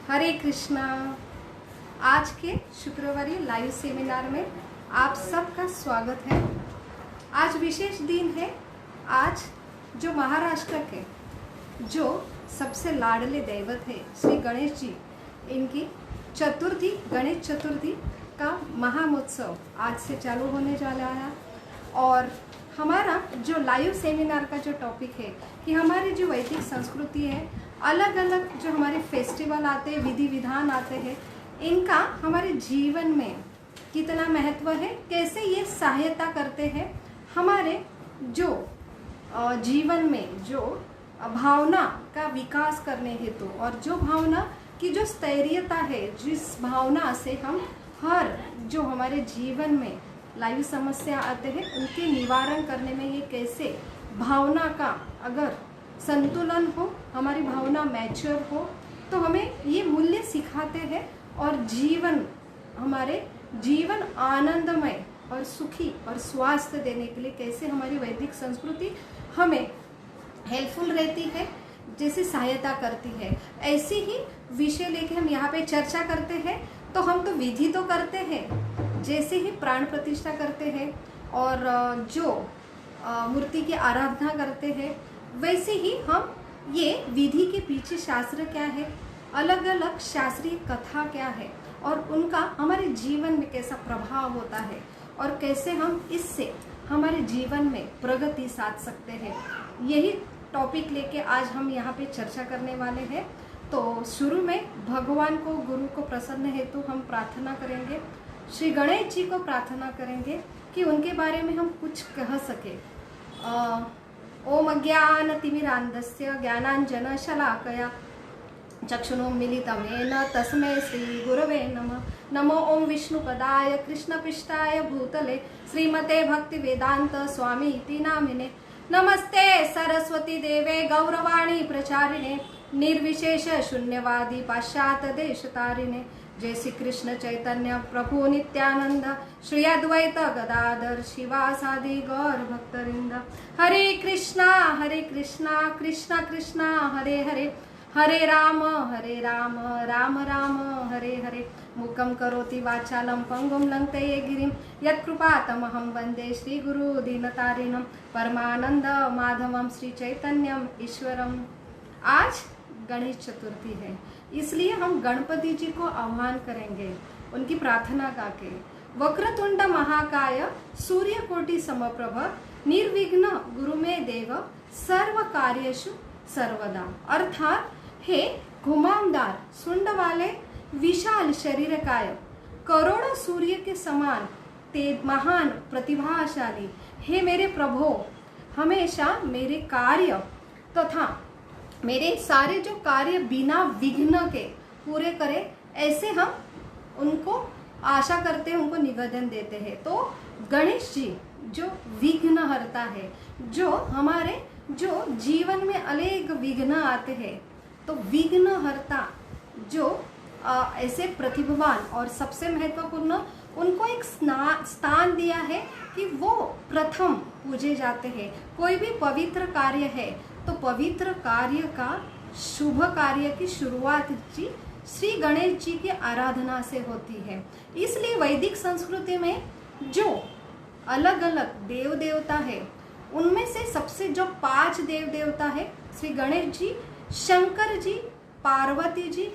हरे कृष्णा। आज के शुक्रवारी लाइव सेमिनार में आप सबका स्वागत है। आज विशेष दिन है। आज जो महाराष्ट्र के जो सबसे लाडले दैवत है श्री गणेश जी, इनकी चतुर्थी, गणेश चतुर्थी का महामहोत्सव आज से चालू होने जा रहा है। और हमारा जो लाइव सेमिनार का जो टॉपिक है कि हमारी जो वैदिक संस्कृति है, अलग अलग जो हमारे फेस्टिवल आते हैं, विधि विधान आते हैं, इनका हमारे जीवन में कितना महत्व है, कैसे ये सहायता करते हैं हमारे जो जीवन में जो भावना का विकास करने हेतु, और जो भावना की जो स्थैर्यता है, जिस भावना से हम हर जो हमारे जीवन में लाइव समस्या आते हैं उनके निवारण करने में ये कैसे भावना का अगर संतुलन हो, हमारी भावना मैच्योर हो, तो हमें ये मूल्य सिखाते हैं। और जीवन, हमारे जीवन आनंदमय और सुखी और स्वास्थ्य देने के लिए कैसे हमारी वैदिक संस्कृति हमें हेल्पफुल रहती है, जैसे सहायता करती है। ऐसी ही विषय लेके हम यहाँ पे चर्चा करते हैं। तो हम तो विधि तो करते हैं, जैसे ही प्राण प्रतिष्ठा करते हैं और जो मूर्ति की आराधना करते हैं, वैसे ही हम ये विधि के पीछे शास्त्र क्या है, अलग अलग शास्त्रीय कथा क्या है और उनका हमारे जीवन में कैसा प्रभाव होता है और कैसे हम इससे हमारे जीवन में प्रगति साध सकते हैं, यही टॉपिक लेके आज हम यहाँ पे चर्चा करने वाले हैं। तो शुरू में भगवान को, गुरु को प्रसन्न हेतु हम प्रार्थना करेंगे। श्री गणेश जी को प्रार्थना करेंगे कि उनके बारे में हम कुछ कह सके। ओम अज्ञानतिमिरान्धस्य ज्ञानाञ्जनशलाकया चक्षुरुन्मीलितं येन तस्मै श्रीगुरवे नमः। नमो ओम विष्णुपदाय कृष्णपृष्ठाय भूतले श्रीमते भक्तिवेदांत स्वामी इति नामिने। नमस्ते सरस्वती देवे गौरवाणी प्रचारिणे निर्विशेष शून्यवादी पाश्चात्य देशतारिणे। जय श्री कृष्ण चैतन्य प्रभु नित्यानंद श्री अद्वैत गदाधर शिवासादि गौर भक्तवृंद। हरे कृष्णा कृष्णा कृष्णा हरे हरे, हरे राम राम राम हरे हरे। मुखं करोति वाचालं पंगुं लंघयते गिरिं यत्कृपातमहं वन्दे श्रीगुरु दीनतारिणं परमानंद माधवं श्री चैतन्यम ईश्वरम। आज गणेश चतुर्थी है, इसलिए हम गणपति जी को आह्वान करेंगे उनकी प्रार्थना करके। वक्रतुंड महाकाय सूर्यकोटि समप्रभ निर्विघ्न गुरु में देव सर्व कार्येषु सर्वदा। अर्थात हे घुमावदार सुंड वाले विशाल शरीर काय, करोड़ों सूर्य के समान तेज महान प्रतिभाशाली, हे मेरे प्रभु हमेशा मेरे कार्य तथा मेरे सारे जो कार्य बिना विघ्न के पूरे करे, ऐसे हम उनको आशा करते हैं, उनको निवेदन देते हैं। तो गणेश जी जो विघ्न हरता है, जो हमारे जो जीवन में अनेक विघ्न आते हैं, तो विघ्न हरता जो ऐसे प्रतिभावान और सबसे महत्वपूर्ण, उनको एक स्थान दिया है कि वो प्रथम पूजे जाते हैं। कोई भी पवित्र कार्य है तो पवित्र कार्य का, शुभ कार्य की शुरुआत जी श्री गणेश जी की आराधना से होती है। इसलिए वैदिक संस्कृति में जो अलग अलग देव देवता है, उनमें से सबसे जो 5 देव देवता है, श्री गणेश जी, शंकर जी, पार्वती जी,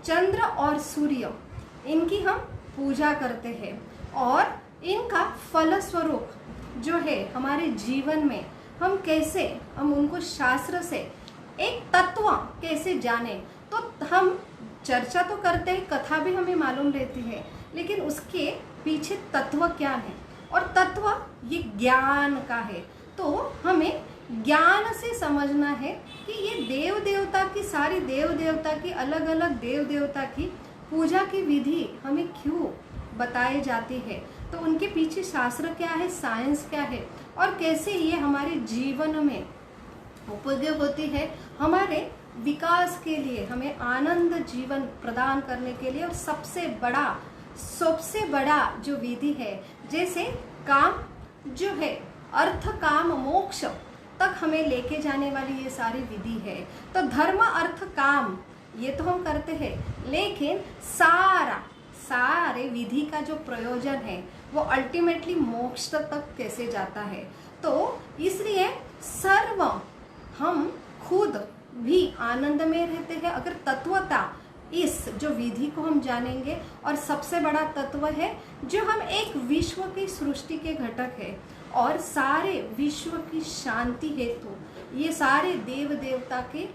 चंद्र और सूर्य, इनकी हम पूजा करते हैं। और इनका फलस्वरूप जो है हमारे जीवन में हम कैसे, हम उनको शास्त्र से एक तत्व कैसे जाने, तो हम चर्चा तो करते हैं, कथा भी हमें मालूम रहती है, लेकिन उसके पीछे तत्व क्या है, और तत्व ये ज्ञान का है। तो हमें ज्ञान से समझना है कि ये देव देवता की, सारी देव देवता की, अलग अलग देव देवता की पूजा की विधि हमें क्यों बताई जाती है, तो उनके पीछे शास्त्र क्या है, साइंस क्या है, और कैसे ये हमारे जीवन में उपयोग होती है, हमारे विकास के लिए, हमें आनंद जीवन प्रदान करने के लिए। और सबसे बड़ा जो विधि है, जैसे काम जो है, अर्थ काम मोक्ष तक हमें लेके जाने वाली ये सारी विधि है। तो धर्म अर्थ काम ये तो हम करते हैं, लेकिन सारे विधि का जो प्रयोजन है वो अल्टीमेटली मोक्ष तक कैसे जाता है। तो इसलिए सर्व हम खुद भी आनंद में रहते हैं अगर तत्वता इस जो विधि को हम जानेंगे। और सबसे बड़ा तत्व है जो हम एक विश्व की सृष्टि के घटक है और सारे विश्व की शांति हेतु ये सारे देव देवता के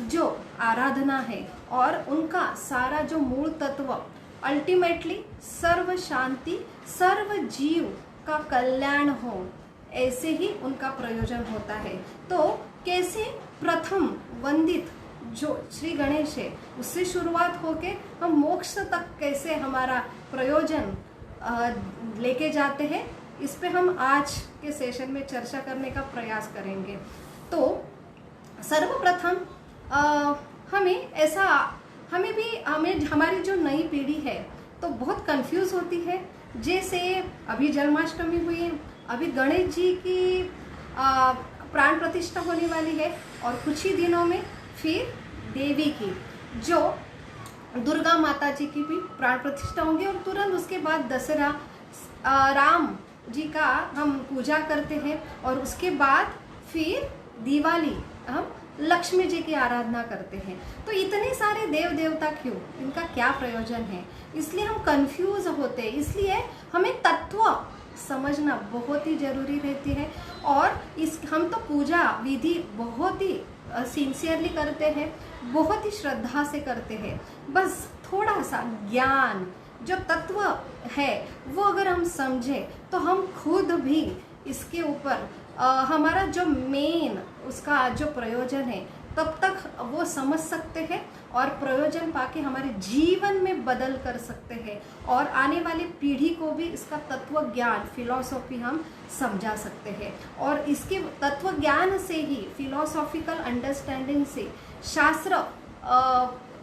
जो आराधना है और उनका सारा जो मूल तत्व अल्टीमेटली सर्व शांति सर्व जीव का कल्याण हो, ऐसे ही उनका प्रयोजन होता है। तो कैसे प्रथम वंदित जो श्री गणेश है उससे शुरुआत होके हम मोक्ष तक कैसे हमारा प्रयोजन लेके जाते हैं, इस पे हम आज के सेशन में चर्चा करने का प्रयास करेंगे। तो सर्वप्रथम हमें हमारी जो नई पीढ़ी है तो बहुत कंफ्यूज होती है। जैसे अभी जन्माष्टमी हुई, अभी गणेश जी की प्राण प्रतिष्ठा होने वाली है और कुछ ही दिनों में फिर देवी की जो दुर्गा माता जी की भी प्राण प्रतिष्ठा होंगी और तुरंत उसके बाद दशहरा राम जी का हम पूजा करते हैं और उसके बाद फिर दिवाली हम लक्ष्मी जी की आराधना करते हैं। तो इतने सारे देव देवता क्यों, इनका क्या प्रयोजन है, इसलिए हम कंफ्यूज होते हैं। इसलिए हमें तत्व समझना बहुत ही जरूरी रहती है और हम तो पूजा विधि बहुत ही सिंसियरली करते हैं, बहुत ही श्रद्धा से करते हैं। बस थोड़ा सा ज्ञान जो तत्व है वो अगर हम समझें तो हम खुद भी इसके ऊपर हमारा जो मेन उसका जो प्रयोजन है तब तक वो समझ सकते हैं और प्रयोजन पाके हमारे जीवन में बदल कर सकते हैं और आने वाली पीढ़ी को भी इसका तत्व ज्ञान फिलॉसफी हम समझा सकते हैं। और इसके तत्व ज्ञान से ही फिलॉसॉफिकल अंडरस्टैंडिंग से शास्त्र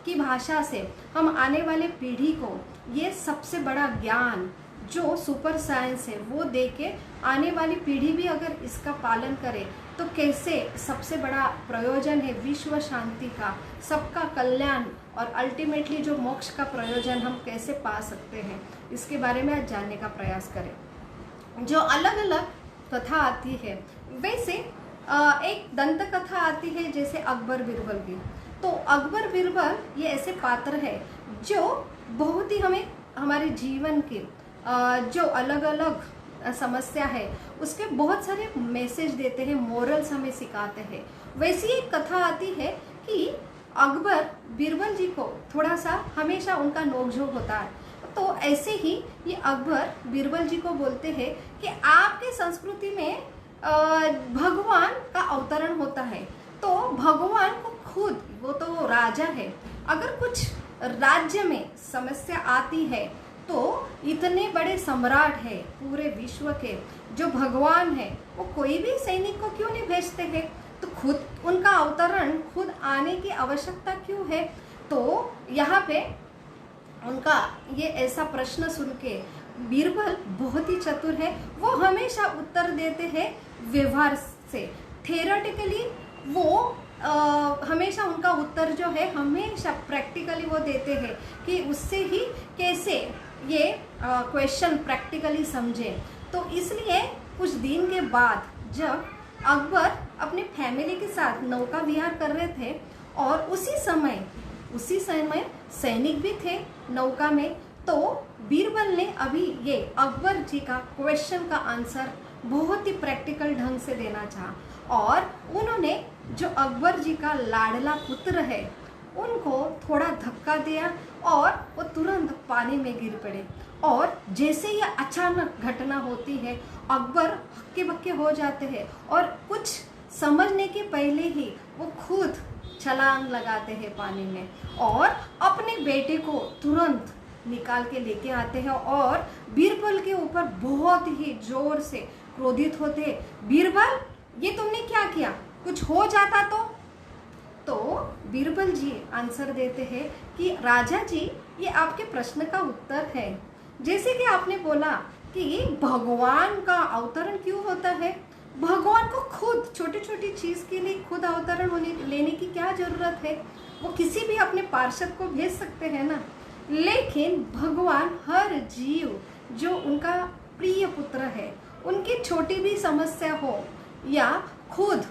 की भाषा से हम आने वाले पीढ़ी को ये सबसे बड़ा ज्ञान जो सुपर साइंस है वो दे के आने वाली पीढ़ी भी अगर इसका पालन करे तो कैसे सबसे बड़ा प्रयोजन है विश्व शांति का, सबका कल्याण और अल्टीमेटली जो मोक्ष का प्रयोजन हम कैसे पा सकते हैं, इसके बारे में आज जानने का प्रयास करें। जो अलग अलग कथा आती है, वैसे एक दंत कथा आती है जैसे अकबर बिरबल की। तो अकबर बिरबल ये ऐसे पात्र है जो बहुत ही हमें हमारे जीवन के जो अलग अलग समस्या है उसके बहुत सारे मैसेज देते हैं, मोरल्स हमें सिखाते हैं। वैसी एक कथा आती है कि अकबर बिरबल जी को थोड़ा सा हमेशा उनका नोकझोंक होता है। तो ऐसे ही ये अकबर बिरबल जी को बोलते हैं कि आपके संस्कृति में भगवान का अवतरण होता है, तो भगवान को खुद, वो तो राजा है, अगर कुछ राज्य में समस्या आती है तो इतने बड़े सम्राट है पूरे विश्व के जो भगवान है वो कोई भी सैनिक को क्यों नहीं भेजते हैं, तो खुद उनका अवतरण खुद आने की आवश्यकता क्यों है। तो यहाँ पे उनका ये ऐसा प्रश्न सुन के बीरबल बहुत ही चतुर है, वो हमेशा उत्तर देते हैं व्यवहार से, थेरेटिकली वो हमेशा उनका उत्तर जो है हमेशा प्रैक्टिकली वो देते हैं कि उससे ही कैसे ये क्वेश्चन प्रैक्टिकली समझे। तो इसलिए कुछ दिन के बाद जब अकबर अपने फैमिली के साथ नौका विहार कर रहे थे और उसी समय सैनिक भी थे नौका में, तो बीरबल ने अभी ये अकबर जी का क्वेश्चन का आंसर बहुत ही प्रैक्टिकल ढंग से देना चाहा और उन्होंने जो अकबर जी का लाडला पुत्र है उनको थोड़ा धक्का दिया और वो तुरंत पानी में गिर पड़े। और जैसे ही अचानक घटना होती है अकबर हक्के बक्के हो जाते हैं और कुछ समझने के पहले ही वो खुद छलांग लगाते हैं पानी में और अपने बेटे को तुरंत निकाल के लेके आते हैं और बीरबल के ऊपर बहुत ही जोर से क्रोधित होते हैं। बीरबल, ये तुमने क्या किया, कुछ हो जाता तो बीरबल जी आंसर देते हैं कि राजा जी, ये आपके प्रश्न का उत्तर है। जैसे कि आपने बोला कि भगवान का अवतरण क्यों होता है, भगवान को खुद छोटी छोटी चीज के लिए खुद अवतरण लेने की क्या जरूरत है। वो किसी भी अपने पार्षद को भेज सकते हैं ना, लेकिन भगवान हर जीव जो उनका प्रिय पुत्र है, उनकी छोटी भी समस्या हो या खुद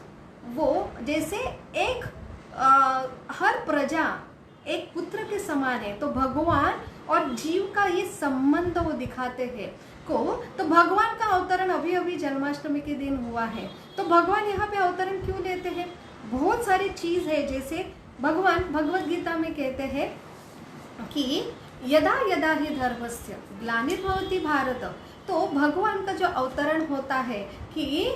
वो जैसे एक हर प्रजा एक पुत्र के समान है, तो भगवान और जीव का ये संबंध वो दिखाते हैं तो भगवान का अवतरण अभी अभी जन्माष्टमी के दिन हुआ है। तो भगवान यहाँ पे अवतरण क्यों लेते हैं? बहुत सारी चीज है, जैसे भगवान भगवत गीता में कहते हैं कि यदा यदा ही धर्मस्य ग्लानिर्भवति भारत। तो भगवान का जो अवतरण होता है कि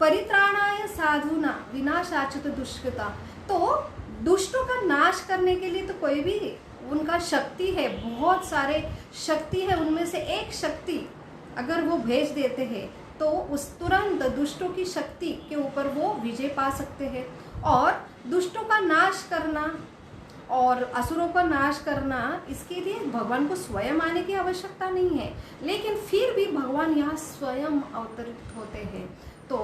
परित्राणाय साधुना विनाशाच्युत दुष्कृता, तो दुष्टों का नाश करने के लिए तो कोई भी उनका शक्ति है, बहुत सारे शक्ति है, उनमें से एक शक्ति अगर वो भेज देते हैं तो उस तुरंत दुष्टों की शक्ति के ऊपर वो विजय पा सकते हैं। और दुष्टों का नाश करना और असुरों का नाश करना, इसके लिए भगवान को स्वयं आने की आवश्यकता नहीं है, लेकिन फिर भी भगवान यहाँ स्वयं अवतरित होते हैं। तो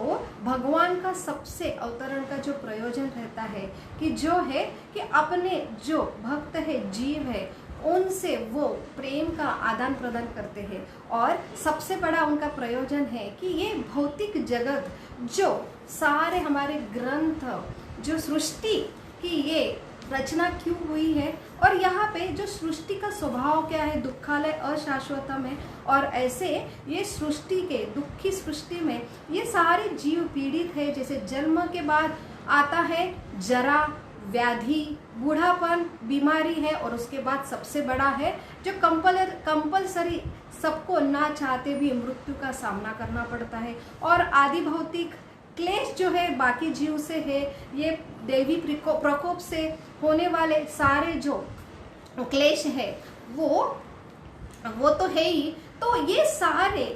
भगवान का सबसे अवतरण का जो प्रयोजन रहता है कि जो है कि अपने जो भक्त है, जीव है, उनसे वो प्रेम का आदान प्रदान करते हैं। और सबसे बड़ा उनका प्रयोजन है कि ये भौतिक जगत जो सारे हमारे ग्रंथ, जो सृष्टि की ये रचना क्यों हुई है, और यहाँ पे जो सृष्टि का स्वभाव क्या है, दुखालय अशाश्वतम है, और ऐसे ये सृष्टि के दुखी सृष्टि में ये सारे जीव पीड़ित है। जैसे जन्म के बाद आता है जरा, व्याधि, बूढ़ापन, बीमारी है, और उसके बाद सबसे बड़ा है जो कंपलसरी सबको ना चाहते भी मृत्यु का सामना करना पड़ता है। और आदि भौतिक क्लेश जो है बाकी जीव से है, ये दैवी प्रकोप से होने वाले सारे जो क्लेश है वो तो है ही। तो ये सारे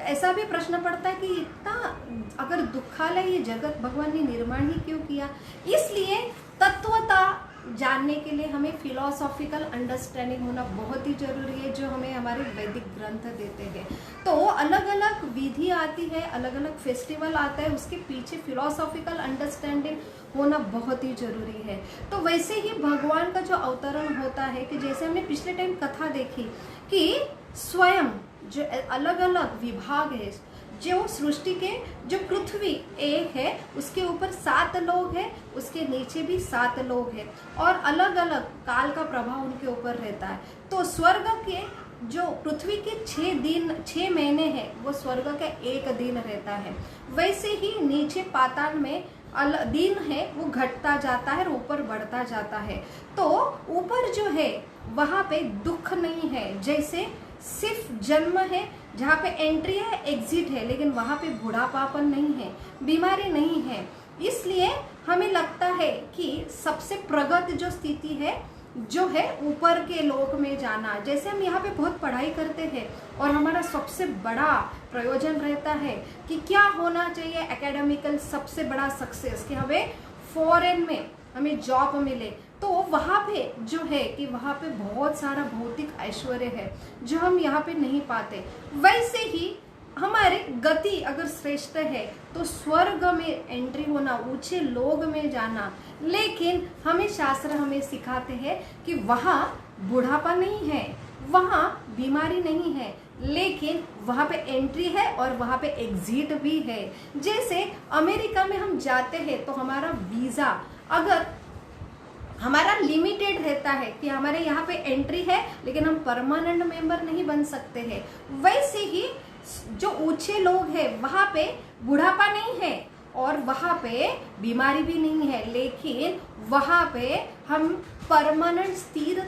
ऐसा भी प्रश्न पड़ता है कि इतना अगर दुखालय ये जगत भगवान ने निर्माण ही क्यों किया? इसलिए तत्वता जानने के लिए हमें फिलोसॉफिकल अंडरस्टैंडिंग होना बहुत ही जरूरी है, जो हमें हमारे वैदिक ग्रंथ देते हैं। तो अलग अलग विधि आती है, अलग अलग फेस्टिवल आता है, उसके पीछे फिलोसॉफिकल अंडरस्टैंडिंग होना बहुत ही जरूरी है। तो वैसे ही भगवान का जो अवतरण होता है कि जैसे हमने पिछले टाइम कथा देखी कि स्वयं जो अलग अलग विभाग है, जो सृष्टि के जो पृथ्वी एक है उसके ऊपर 7 लोग हैं, उसके नीचे भी 7 लोग हैं, और अलग अलग काल का प्रभाव उनके ऊपर रहता है। तो स्वर्ग के जो पृथ्वी के 6 महीने हैं वो स्वर्ग का 1 दिन रहता है। वैसे ही नीचे पाताल में दिन है वो घटता जाता है और ऊपर बढ़ता जाता है। तो ऊपर जो है वहां पे दुख नहीं है, जैसे सिर्फ जन्म है जहाँ पे एंट्री है, एग्जिट है, लेकिन वहां पे बुढ़ापापन नहीं है, बीमारी नहीं है। इसलिए हमें लगता है कि सबसे प्रगत जो स्थिति है जो है ऊपर के लोक में जाना। जैसे हम यहाँ पे बहुत पढ़ाई करते हैं और हमारा सबसे बड़ा प्रयोजन रहता है कि क्या होना चाहिए एकेडमिकल सबसे बड़ा सक्सेस, कि हमें फॉरेन में हमें जॉब मिले, तो वहाँ पे जो है कि वहाँ पे बहुत सारा भौतिक ऐश्वर्य है जो हम यहाँ पे नहीं पाते। वैसे ही हमारे गति अगर श्रेष्ठ है तो स्वर्ग में एंट्री होना, ऊंचे लोग में जाना, लेकिन हमें शास्त्र हमें सिखाते हैं कि वहाँ बुढ़ापा नहीं है, वहाँ बीमारी नहीं है, लेकिन वहाँ पे एंट्री है और वहाँ पे एग्जिट भी है। जैसे अमेरिका में हम जाते हैं तो हमारा वीज़ा अगर हमारा लिमिटेड रहता है कि हमारे यहाँ पे एंट्री है, लेकिन हम परमानेंट मेंबर नहीं बन सकते हैं। वैसे ही जो ऊंचे लोग हैं वहाँ पे बुढ़ापा नहीं है और वहाँ पे बीमारी भी नहीं है, लेकिन वहाँ पे हम परमानेंट स्थिर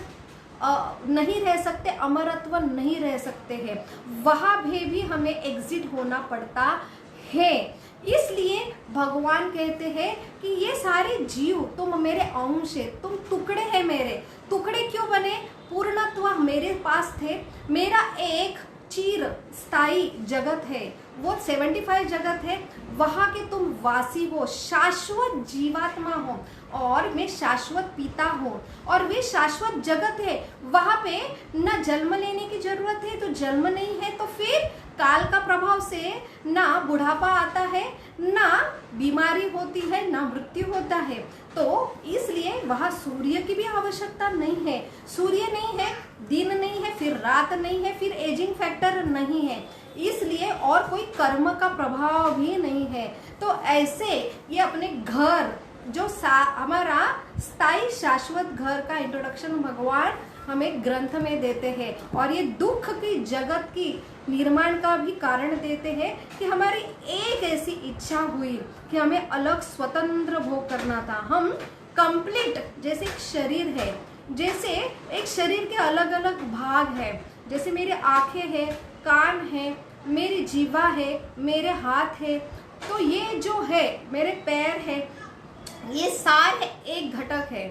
नहीं रह सकते, अमरत्व नहीं रह सकते हैं, वहाँ भी हमें एग्जिट होना पड़ता है। इसलिए भगवान कहते हैं कि ये सारे जीव तुम मेरे अंश है, तुम टुकड़े हैं मेरे। टुकड़े क्यों बने? पूर्णत्व मेरे पास थे, मेरा एक चीर स्थायी जगत है, वो 75 जगत है, वहां के तुम वासी हो, शाश्वत जीवात्मा हो और मैं शाश्वत पिता हूँ। और वे शाश्वत जगत है, वहां पे न जन्म लेने की जरूरत है, तो जन्म नहीं है, तो फिर काल का प्रभाव से ना बुढ़ापा आता है, ना बीमारी होती है, ना मृत्यु होता है। तो इसलिए वहां सूर्य की भी आवश्यकता नहीं है। सूर्य नहीं है, दिन नहीं है, फिर रात नहीं है, फिर एजिंग फैक्टर नहीं है, इसलिए और कोई कर्म का प्रभाव भी नहीं है। तो ऐसे ये अपने घर जो हमारा स्थायी शाश्वत घर का इंट्रोडक्शन भगवान हमें ग्रंथ में देते हैं, और ये दुख की जगत की निर्माण का भी कारण देते हैं कि हमारी एक ऐसी इच्छा हुई कि हमें अलग स्वतंत्र भोग करना था। हम कंप्लीट, जैसे एक शरीर है, जैसे एक शरीर के अलग अलग भाग है, जैसे मेरे आंखें हैं, कान है, मेरी जीवा है, मेरे हाथ है, तो ये जो है मेरे पैर है, ये सारे एक घटक है।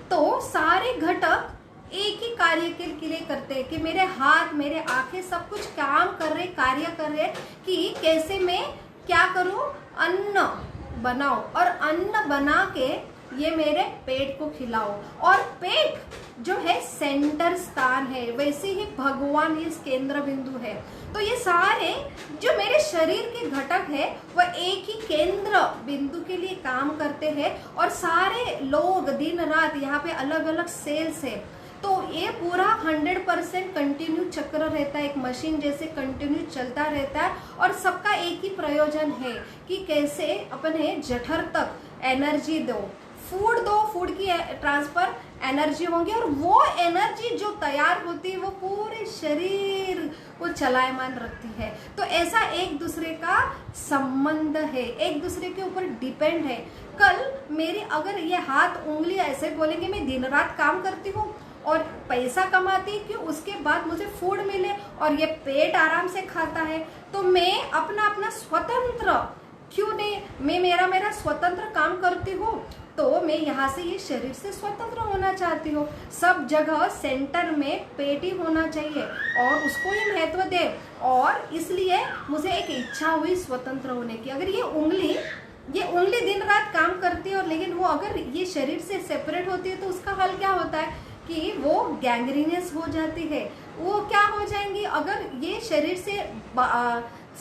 तो सारे घटक एक ही कार्य के लिए करते हैं कि मेरे हाथ, मेरे आंखें सब कुछ काम कर रहे, कार्य कर रहे कि कैसे मैं क्या करूं, अन्न बनाओ, और अन्न बना के ये मेरे पेट को खिलाओ। और पेट जो है सेंटर स्थान है, वैसे ही भगवान इस केंद्र बिंदु है। तो ये सारे जो मेरे शरीर के घटक है वह एक ही केंद्र बिंदु के लिए काम करते हैं, और सारे लोग दिन रात यहाँ पे अलग अलग सेल्स है। तो ये पूरा 100% कंटिन्यू चक्र रहता है, एक मशीन जैसे कंटिन्यू चलता रहता है, और सबका एक ही प्रयोजन है कि कैसे अपने जठर तक एनर्जी दो, फूड दो, फूड की ट्रांसफर एनर्जी होंगी, और वो एनर्जी जो तैयार होती है वो पूरे शरीर को चलायमान रखती है। तो ऐसा एक दूसरे का संबंध है, एक दूसरे के ऊपर डिपेंड है। कल मेरी अगर ये हाथ उंगली ऐसे बोलेंगे मैं दिन रात काम करती हूँ और पैसा कमाती कि उसके बाद मुझे फूड मिले, और ये पेट आराम से खाता है, तो मैं अपना अपना स्वतंत्र क्यों नहीं, मैं मेरा स्वतंत्र काम करती हूँ, तो मैं यहाँ से ये शरीर से स्वतंत्र होना चाहती हूँ। सब जगह सेंटर में पेट ही होना चाहिए और उसको ही महत्व दे, और इसलिए मुझे एक इच्छा हुई स्वतंत्र होने की। अगर ये उंगली दिन रात काम करती है, और लेकिन वो अगर ये शरीर से सेपरेट होती है तो उसका हल क्या होता है कि वो गैंग्रीनियस हो जाती है। वो क्या हो जाएंगी, अगर ये शरीर से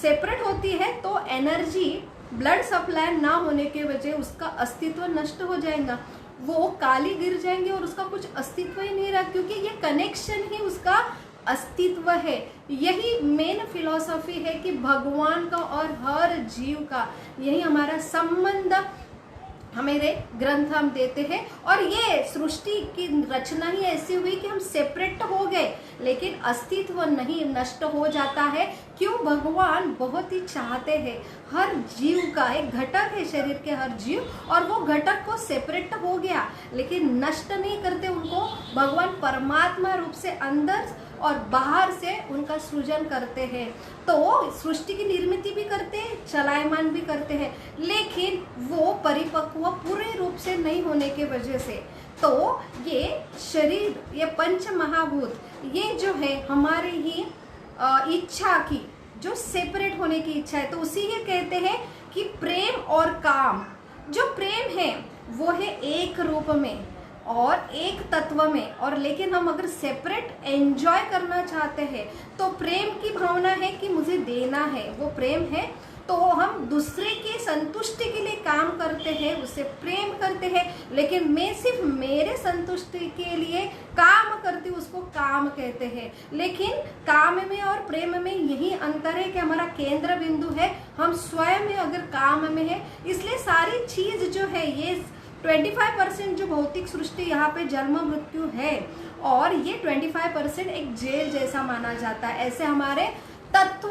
सेपरेट होती है तो एनर्जी ब्लड सप्लाई ना होने के वजह उसका अस्तित्व नष्ट हो जाएगा, वो काली गिर जाएंगे और उसका कुछ अस्तित्व ही नहीं रहा, क्योंकि ये कनेक्शन ही उसका अस्तित्व है। यही मेन फिलॉसफी है कि भगवान का और हर जीव का यही हमारा संबंध हमारे ग्रंथ हम देते हैं। और ये सृष्टि की रचना ही ऐसी हुई कि हम सेपरेट हो गए, लेकिन अस्तित्व नहीं, नष्ट हो जाता है। क्यों? भगवान बहुत ही चाहते हैं हर जीव का, एक घटक है शरीर के हर जीव, और वो घटक को सेपरेट हो गया लेकिन नष्ट नहीं करते उनको। भगवान परमात्मा रूप से अंदर और बाहर से उनका सृजन करते हैं। तो सृष्टि की निर्मित भी करते हैं, चलायमान भी करते हैं, लेकिन वो परिपक्व पूरे रूप से नहीं होने के वजह से। तो ये शरीर, ये पंच महाभूत, ये जो है हमारे ही इच्छा की, जो सेपरेट होने की इच्छा है, तो उसी ही कहते हैं कि प्रेम और काम, जो प्रेम है वो है एक रूप में और एक तत्व में, और लेकिन हम अगर सेपरेट एंजॉय करना चाहते हैं तो प्रेम की भावना है कि मुझे देना है, वो प्रेम है। तो हम दूसरे की संतुष्टि के लिए काम करते हैं, उसे प्रेम करते हैं, लेकिन मैं सिर्फ मेरे संतुष्टि के लिए काम करती हूँ, उसको काम कहते हैं। लेकिन काम में और प्रेम में यही अंतर है कि हमारा केंद्र बिंदु है, हम स्वयं में अगर काम में है। इसलिए सारी चीज जो है, ये 25% जो भौतिक सृष्टि यहाँ पे जन्म मृत्यु है, और ये 25% एक जेल जैसा माना जाता है। ऐसे हमारे तत्व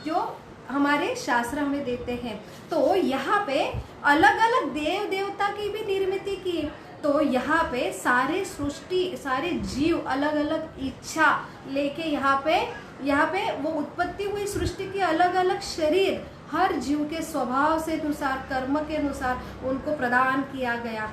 जो हमारे शास्त्र हमें देते हैं। तो यहाँ पे अलग अलग देव देवता की भी निर्मित की, तो यहाँ पे सारे सृष्टि, सारे जीव अलग अलग इच्छा लेके यहाँ पे वो उत्पत्ति हुई सृष्टि की अलग अलग शरीर हर जीव के स्वभाव से अनुसार, कर्म के अनुसार उनको प्रदान किया गया।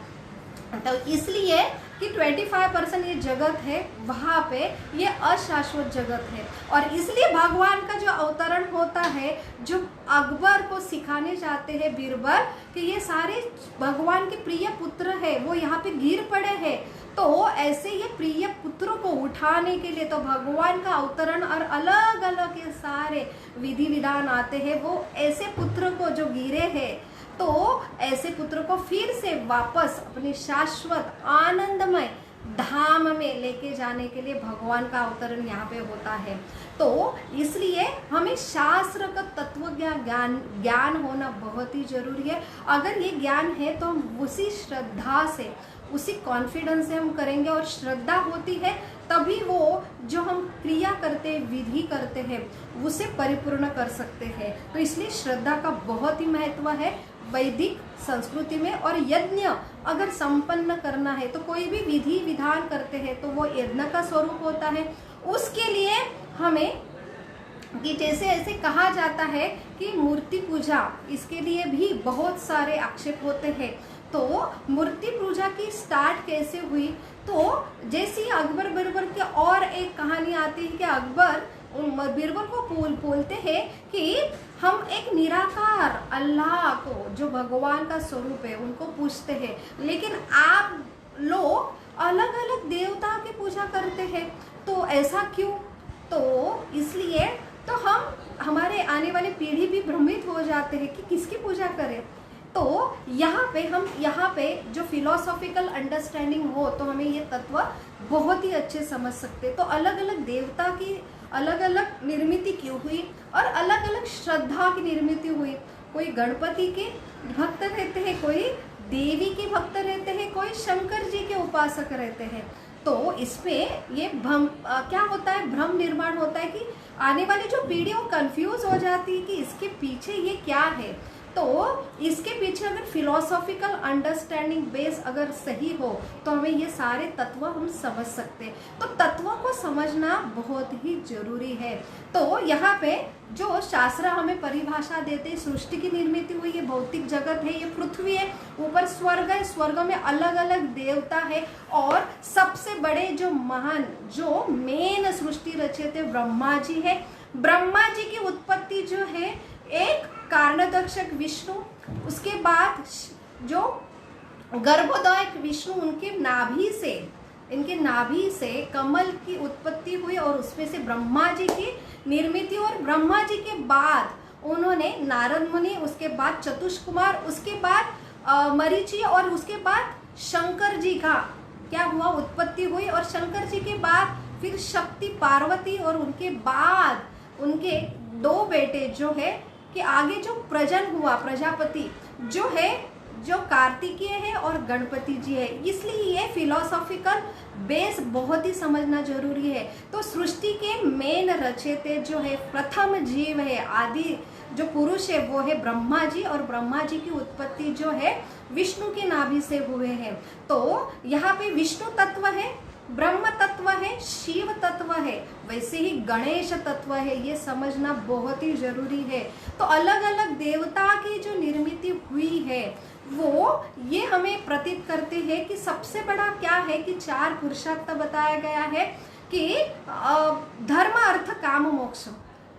तो इसलिए कि 25% ये जगत है, वहाँ पे ये अशाश्वत जगत है। और इसलिए भगवान का जो अवतरण होता है, जो अकबर को सिखाने जाते हैं बीरबल कि ये सारे भगवान के प्रिय पुत्र है, वो यहाँ पे गिर पड़े हैं, तो ऐसे ये प्रिय पुत्रों को उठाने के लिए तो भगवान का अवतरण और अलग अलग ये सारे विधि विधान आते हैं। वो ऐसे पुत्र को जो गिरे हैं, तो ऐसे पुत्र को फिर से वापस अपने शाश्वत आनंदमय धाम में लेके जाने के लिए भगवान का अवतरण यहाँ पे होता है। तो इसलिए हमें शास्त्र का तत्व ज्ञान होना बहुत ही जरूरी है। अगर ये ज्ञान है तो हम उसी श्रद्धा से, उसी कॉन्फिडेंस से हम करेंगे, और श्रद्धा होती है तभी वो जो हम क्रिया करते हैं, विधि करते हैं, उसे परिपूर्ण कर सकते हैं। तो इसलिए श्रद्धा का बहुत ही महत्व है वैदिक संस्कृति में। और यज्ञ अगर संपन्न करना है तो कोई भी विधि विधान करते हैं तो वो यज्ञ का स्वरूप होता है। उसके लिए हमें कि जैसे ऐसे कहा जाता है कि मूर्ति पूजा, इसके लिए भी बहुत सारे आक्षेप होते हैं। तो मूर्ति पूजा की स्टार्ट कैसे हुई, तो जैसे अकबर बीरबल की और एक कहानी आती है कि अकबर बीरबल को बोलते हैं कि हम एक निराकार अल्लाह को, जो भगवान का स्वरूप है, उनको पूछते हैं, लेकिन आप लोग अलग अलग देवता की पूजा करते हैं, तो ऐसा क्यों? तो इसलिए तो हम, हमारे आने वाली पीढ़ी भी भ्रमित हो जाते हैं कि किसकी पूजा करें। तो यहाँ पे जो फिलोसॉफिकल अंडरस्टैंडिंग हो तो हमें ये तत्व बहुत ही अच्छे समझ सकते। तो अलग अलग देवता की अलग अलग निर्मिति क्यों हुई और अलग अलग श्रद्धा की निर्मिति हुई। कोई गणपति के भक्त रहते हैं, कोई देवी के भक्त रहते हैं, कोई शंकर जी के उपासक रहते हैं। तो इसमें ये क्या होता है, भ्रम निर्माण होता है कि आने वाली जो पीढ़ी वो कंफ्यूज हो जाती है कि इसके पीछे ये क्या है। तो इसके पीछे अगर फिलोसॉफिकल अंडरस्टैंडिंग बेस अगर सही हो तो हमें ये सारे तत्व हम समझ सकते हैं। तो तत्वों को समझना बहुत ही जरूरी है। तो यहाँ पे जो शास्त्र हमें परिभाषा देते, सृष्टि की निर्मिति हुई, ये भौतिक जगत है, ये पृथ्वी है, ऊपर स्वर्ग है, स्वर्ग में अलग अलग देवता है, और सबसे बड़े जो महान, जो मेन सृष्टि रचयिता ब्रह्मा जी है। ब्रह्मा जी की उत्पत्ति जो है एक कारणदक्षक विष्णु, उसके बाद जो गर्भोदयक विष्णु, उनके नाभि से कमल की उत्पत्ति हुई और उसमें से ब्रह्मा जी की निर्मिति। और ब्रह्मा जी के बाद उन्होंने नारद मुनि, उसके बाद चतुष्कुमार, उसके बाद मरीचि, और उसके बाद शंकर जी का क्या हुआ, उत्पत्ति हुई। और शंकर जी के बाद फिर शक्ति पार्वती, और उनके बाद उनके दो बेटे जो है कि आगे जो प्रजन हुआ, प्रजापति जो है, जो कार्तिकेय है और गणपति जी है। इसलिए ये फिलोसॉफिकल बेस बहुत ही समझना जरूरी है। तो सृष्टि के मेन रचयिता जो है, प्रथम जीव है, आदि जो पुरुष है वो है ब्रह्मा जी, और ब्रह्मा जी की उत्पत्ति जो है विष्णु के नाभि से हुए हैं। तो यहाँ पे विष्णु तत्व है, ब्रह्म तत्व है, शिव तत्व है, वैसे ही गणेश तत्व है। ये समझना बहुत ही जरूरी है। तो अलग अलग देवता की जो निर्मिति हुई है वो ये हमें प्रतीत करते हैं कि सबसे बड़ा क्या है कि 4 पुरुषार्थ बताया गया है कि धर्म अर्थ काम मोक्ष।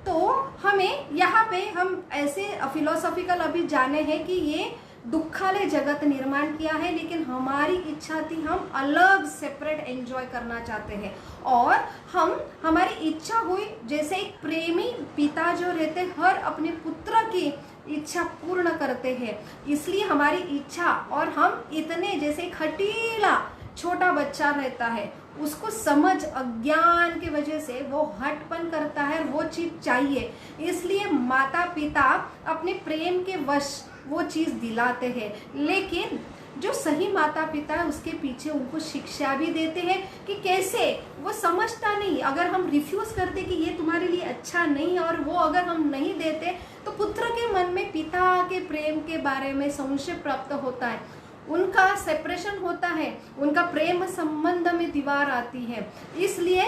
तो हमें यहाँ पे हम ऐसे फिलोसॉफिकल अभी जाने हैं कि ये दुखालय जगत निर्माण किया है, लेकिन हमारी इच्छा थी हम अलग सेपरेट एंजॉय करना चाहते हैं। और हमारी इच्छा हुई, जैसे एक प्रेमी पिता जो रहते हर अपने पुत्र की इच्छा पूर्ण करते हैं, इसलिए हमारी इच्छा, और हम इतने, जैसे एक हठीला छोटा बच्चा रहता है, उसको समझ अज्ञान की वजह से वो हटपन करता है, वो चीज चाहिए, इसलिए माता पिता अपने प्रेम के वश वो चीज दिलाते हैं। लेकिन जो सही माता पिता है उसके पीछे उनको शिक्षा भी देते हैं कि कैसे, वो समझता नहीं। अगर हम रिफ्यूज करते कि ये तुम्हारे लिए अच्छा नहीं, और वो अगर हम नहीं देते तो पुत्र के मन में पिता के प्रेम के बारे में संशय प्राप्त होता है, उनका सेपरेशन होता है, उनका प्रेम संबंध में दीवार आती है। इसलिए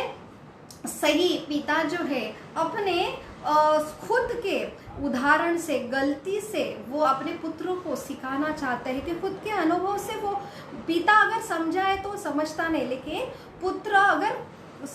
सही पिता जो है अपने खुद के उदाहरण से, गलती से वो अपने पुत्रों को सिखाना चाहते हैं कि खुद के अनुभव से वो पिता अगर समझाए तो समझता नहीं, लेकिन पुत्र अगर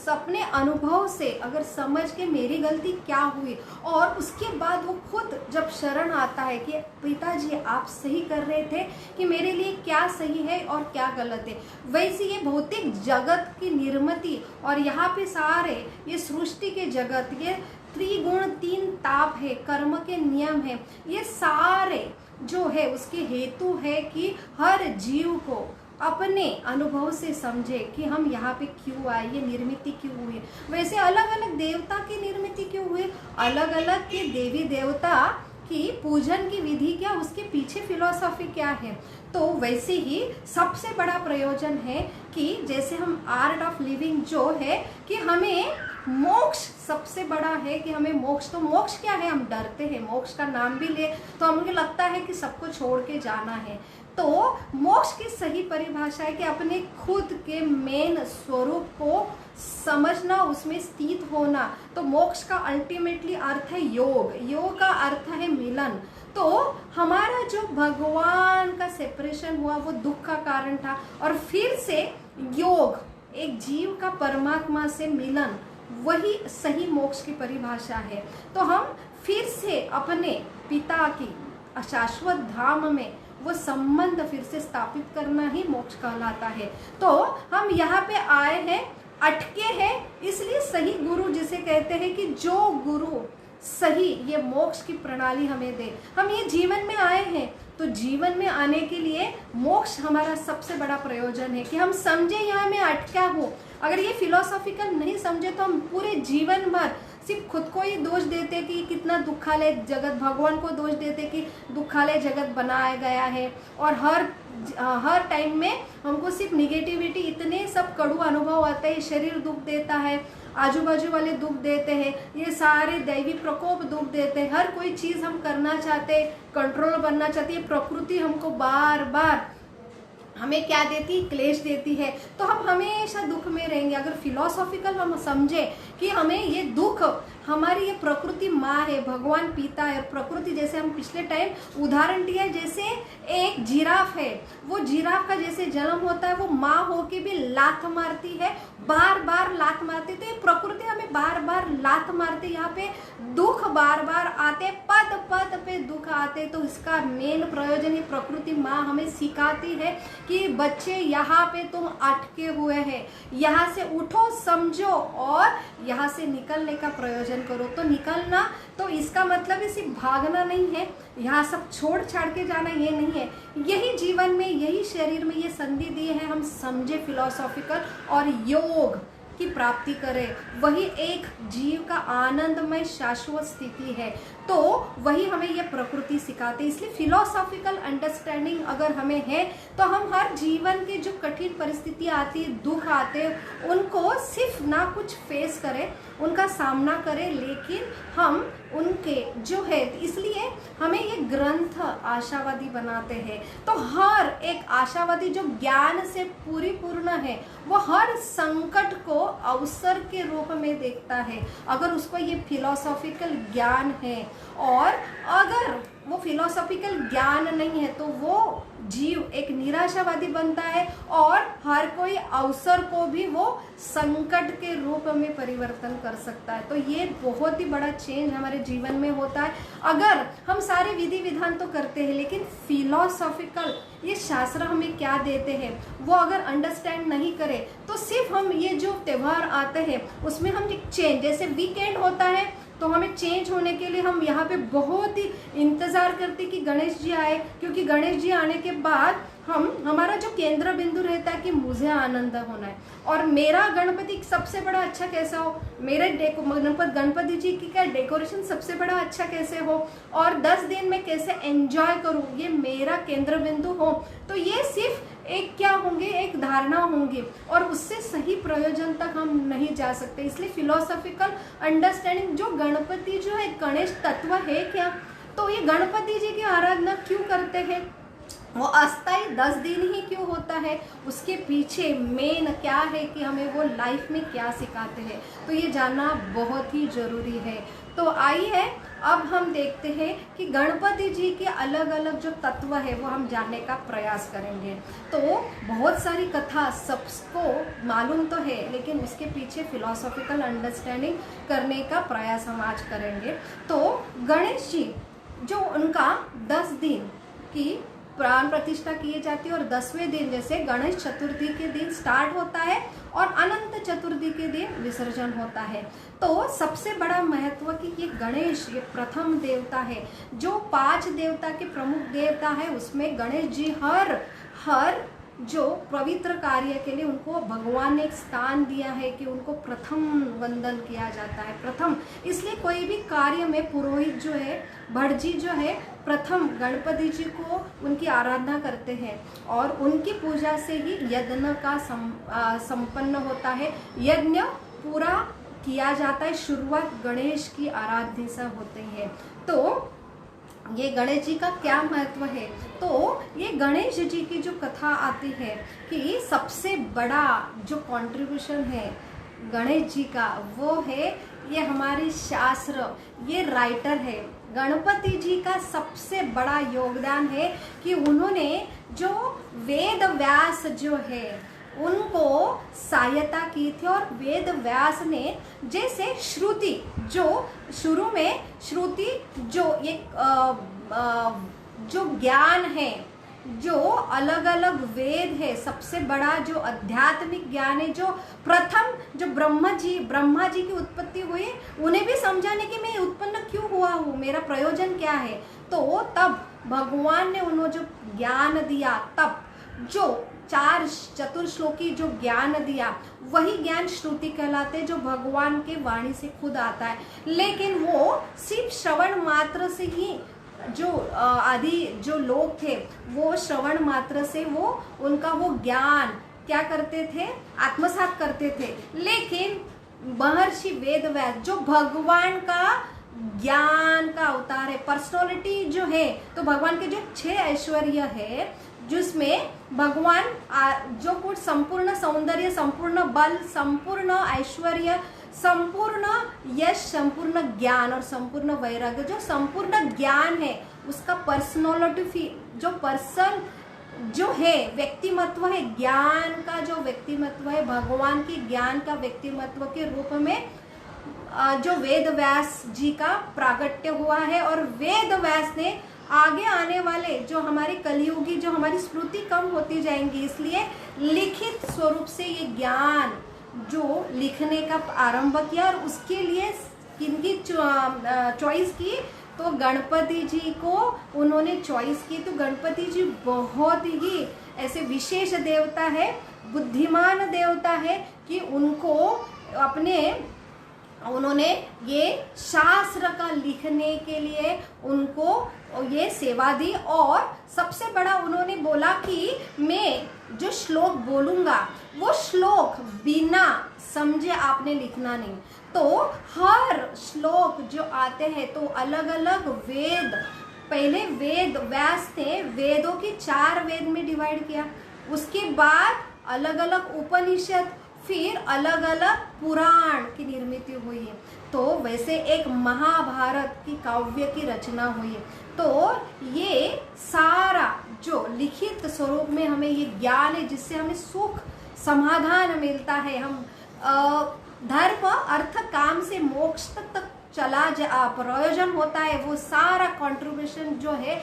अपने अनुभव से अगर समझ के मेरी गलती क्या हुई और उसके बाद वो खुद जब शरण आता है कि पिताजी आप सही कर रहे थे कि मेरे लिए क्या सही है और क्या गलत है। वैसे ये भौतिक जगत की निर्मिति और यहाँ पे सारे ये सृष्टि के जगत, ये त्रिगुण, तीन ताप है, कर्म के नियम है, ये सारे जो है उसके हेतु है कि हर जीव को अपने अनुभव से समझे कि हम यहाँ पे क्यों आए, ये निर्मिति क्यों हुई। वैसे अलग अलग देवता की निर्मिति क्यों हुई, अलग अलग के देवी देवता की पूजन की विधि क्या, उसके पीछे फिलॉसफी क्या है। तो वैसे ही सबसे बड़ा प्रयोजन है कि जैसे हम आर्ट ऑफ लिविंग जो है कि हमें मोक्ष सबसे बड़ा है कि हमें मोक्ष, तो मोक्ष क्या है, हम डरते हैं, मोक्ष का नाम भी ले तो हमें लगता है कि सबको छोड़ के जाना है। तो मोक्ष की सही परिभाषा है कि अपने खुद के मेन स्वरूप को समझना, उसमें स्थित होना। तो मोक्ष का अल्टीमेटली अर्थ है योग, योग का अर्थ है मिलन। तो हमारा जो भगवान का सेपरेशन हुआ वो दुख का कारण था, और फिर से योग, एक जीव का परमात्मा से मिलन, वही सही मोक्ष की परिभाषा है। तो हम फिर से अपने पिता की शाश्वत धाम में वो संबंध फिर से स्थापित करना ही मोक्ष कहलाता है। तो हम यहाँ पे आए हैं, अटके हैं, इसलिए सही गुरु जिसे कहते हैं कि जो गुरु सही ये मोक्ष की प्रणाली हमें दे। हम ये जीवन में आए हैं तो जीवन में आने के लिए मोक्ष हमारा सबसे बड़ा प्रयोजन है कि हम समझे यहाँ मैं अटका हूँ। अगर ये फिलोसॉफिकल नहीं समझे तो हम पूरे जीवन भर सिर्फ खुद को ही दोष देते कि कितना दुखालय जगत, भगवान को दोष देते कि दुखालय जगत बनाया गया है, और हर टाइम में हमको सिर्फ निगेटिविटी, इतने सब कड़ू अनुभव आते हैं, शरीर दुख देता है, आजू बाजू वाले दुख देते हैं, ये सारे दैवी प्रकोप दुख देते हैं, हर कोई चीज हम करना चाहते, कंट्रोल बनना चाहती है, प्रकृति हमको बार बार हमें क्या देती, क्लेश देती है, तो हम हमेशा दुख में रहेंगे। अगर फिलोसॉफिकल हम समझे कि हमें ये दुख, हमारी ये प्रकृति माँ है, भगवान पिता है, प्रकृति जैसे हम पिछले टाइम उदाहरण दिया, जैसे एक जिराफ है, वो जिराफ का जैसे जन्म होता है वो माँ होके भी लात मारती है, बार बार लात मारती, तो ये प्रकृति हमें बार बार लात मारती, यहाँ पे दुख बार बार आते, पद पद पे दुख आते। तो इसका मेन प्रयोजन ये प्रकृति माँ हमें सिखाती है कि बच्चे यहाँ पे तुम अटके हुए हैं, यहाँ से उठो, समझो और यहाँ से निकलने का प्रयोजन करो। तो निकलना, तो इसका मतलब है सिर्फ भागना नहीं है, यहाँ सब छोड़ छाड़ के जाना ये नहीं है, यही जीवन में, यही शरीर में ये संधि दी है, हम समझे फिलोसॉफिकल और योग की प्राप्ति करें, वही एक जीव का आनंदमय शाश्वत स्थिति है। तो वही हमें ये प्रकृति सिखाती है। इसलिए फिलोसॉफिकल अंडरस्टैंडिंग अगर हमें है तो हम हर जीवन के जो कठिन परिस्थितियाँ आती है, दुख आते, उनको सिर्फ ना कुछ फेस करें, उनका सामना करें, लेकिन हम उनके जो है, इसलिए हमें ये ग्रंथ आशावादी बनाते हैं। तो हर एक आशावादी जो ज्ञान से पूर्ण है वो हर संकट को अवसर के रूप में देखता है, अगर उसको ये फिलोसॉफिकल ज्ञान है। और अगर वो फिलोसॉफिकल ज्ञान नहीं है तो वो जीव एक निराशावादी बनता है, और हर कोई अवसर को भी वो संकट के रूप में परिवर्तन कर सकता है। तो ये बहुत ही बड़ा चेंज हमारे जीवन में होता है। अगर हम सारे विधि विधान तो करते हैं, लेकिन फिलोसॉफिकल ये शास्त्र हमें क्या देते हैं वो अगर अंडरस्टैंड नहीं करें तो सिर्फ हम ये जो त्योहार आते हैं उसमें हम एक चेंज, जैसे वीकेंड होता है तो हमें चेंज होने के लिए हम यहाँ पे बहुत ही इंतजार करते कि गणेश जी आए, क्योंकि गणेश जी आने के बाद हमारा जो केंद्र बिंदु रहता है कि मुझे आनंद होना है, और मेरा गणपति सबसे बड़ा अच्छा कैसा हो, मेरे गणपति जी की क्या डेकोरेशन सबसे बड़ा अच्छा कैसे हो, और 10 दिन में कैसे एंजॉय करूं, ये मेरा केंद्र बिंदु हो। तो ये सिर्फ एक क्या होंगे, एक धारणा होंगी, और उससे सही प्रयोजन तक हम नहीं जा सकते। इसलिए फिलोसॉफिकल अंडरस्टैंडिंग, जो गणपति जो है गणेश तत्व है क्या, तो ये गणपति जी की आराधना क्यों करते हैं, वो अस्थाई 10 दिन ही क्यों होता है, उसके पीछे मेन क्या है कि हमें वो लाइफ में क्या सिखाते हैं, तो ये जानना बहुत ही जरूरी है। तो आइए अब हम देखते हैं कि गणपति जी के अलग अलग जो तत्व है वो हम जानने का प्रयास करेंगे। तो बहुत सारी कथा सबको मालूम तो है, लेकिन उसके पीछे फिलोसॉफिकल अंडरस्टैंडिंग करने का प्रयास हम आज करेंगे। तो गणेश जी जो उनका 10 दिन की प्राण प्रतिष्ठा की जाती है और 10वें दिन जैसे गणेश चतुर्थी के दिन स्टार्ट होता है और अनंत चतुर्थी के दिन विसर्जन होता है। तो सबसे बड़ा महत्व कि ये गणेश ये प्रथम देवता है, जो 5 देवता के प्रमुख देवता है उसमें गणेश जी हर जो पवित्र कार्य के लिए उनको भगवान ने एक स्थान दिया है कि उनको प्रथम वंदन किया जाता है। प्रथम इसलिए कोई भी कार्य में पुरोहित जो है, भटजी जो है, प्रथम गणपति जी को उनकी आराधना करते हैं और उनकी पूजा से ही यज्ञ का संपन्न होता है। यज्ञ पूरा किया जाता है, शुरुआत गणेश की आराधना से होती है। तो ये गणेश जी का क्या महत्व है, तो ये गणेश जी की जो कथा आती है कि सबसे बड़ा जो कंट्रीब्यूशन है गणेश जी का वो है, ये हमारे शास्त्र, ये राइटर है। गणपति जी का सबसे बड़ा योगदान है कि उन्होंने जो वेद व्यास जो है उनको सहायता की थी और वेद व्यास ने जैसे श्रुति जो शुरू में श्रुति जो एक जो ज्ञान है, जो अलग अलग वेद है, सबसे बड़ा जो आध्यात्मिक ज्ञान है, जो प्रथम जो ब्रह्मा जी की उत्पत्ति हुई, उन्हें भी समझाने कि मैं उत्पन्न क्यों हुआ हूँ, मेरा प्रयोजन क्या है। तो तब भगवान ने उन्हें जो ज्ञान दिया, तब जो 4 चतुर्श्लोकी जो ज्ञान दिया वही ज्ञान श्रुति कहलाते, जो भगवान के वाणी से खुद आता है। लेकिन वो सिर्फ श्रवण मात्र से ही जो आदि जो लोग थे वो श्रवण मात्र से वो उनका वो ज्ञान क्या करते थे, आत्मसात करते थे। लेकिन महर्षि वेदव्यास जो भगवान का ज्ञान का अवतार है, पर्सनालिटी जो है, तो भगवान के जो 6 ऐश्वर्य है जिसमें भगवान जो कुछ संपूर्ण सौंदर्य, संपूर्ण बल, संपूर्ण ऐश्वर्य, संपूर्ण यश, संपूर्ण ज्ञान और संपूर्ण वैराग्य, जो संपूर्ण ज्ञान है उसका पर्सनालिटी जो पर्सन जो है व्यक्तिमत्व है, ज्ञान का जो व्यक्तिमत्व है, भगवान के ज्ञान का व्यक्तिमत्व के रूप में जो वेद व्यास जी का प्रागट्य हुआ है। और वेद व्यास ने आगे आने वाले जो हमारे कलयुगी जो हमारी स्मृति कम होती जाएंगी, इसलिए लिखित स्वरूप से ये ज्ञान जो लिखने का आरंभ किया और उसके लिए किनकी चॉइस की, तो गणपति जी को उन्होंने चॉइस की। तो गणपति जी बहुत ही ऐसे विशेष देवता है, बुद्धिमान देवता है कि उनको उन्होंने ये शास्त्र का लिखने के लिए उनको ये सेवा दी। और सबसे बड़ा उन्होंने बोला कि मैं जो श्लोक बोलूंगा वो श्लोक बिना समझे आपने लिखना नहीं। तो हर श्लोक जो आते हैं तो अलग अलग वेद, पहले वेद व्यास ने वेदों की 4 वेद में डिवाइड किया, उसके बाद अलग अलग उपनिषद, फिर अलग अलग पुराण की निर्मित हुई है। तो वैसे एक महाभारत की काव्य की रचना हुई है। तो ये सारा जो लिखित स्वरूप में हमें ये ज्ञान है जिससे हमें सुख समाधान मिलता है, हम धर्म अर्थ काम से मोक्ष तक प्रयोजन होता है, वो सारा कंट्रीब्यूशन जो है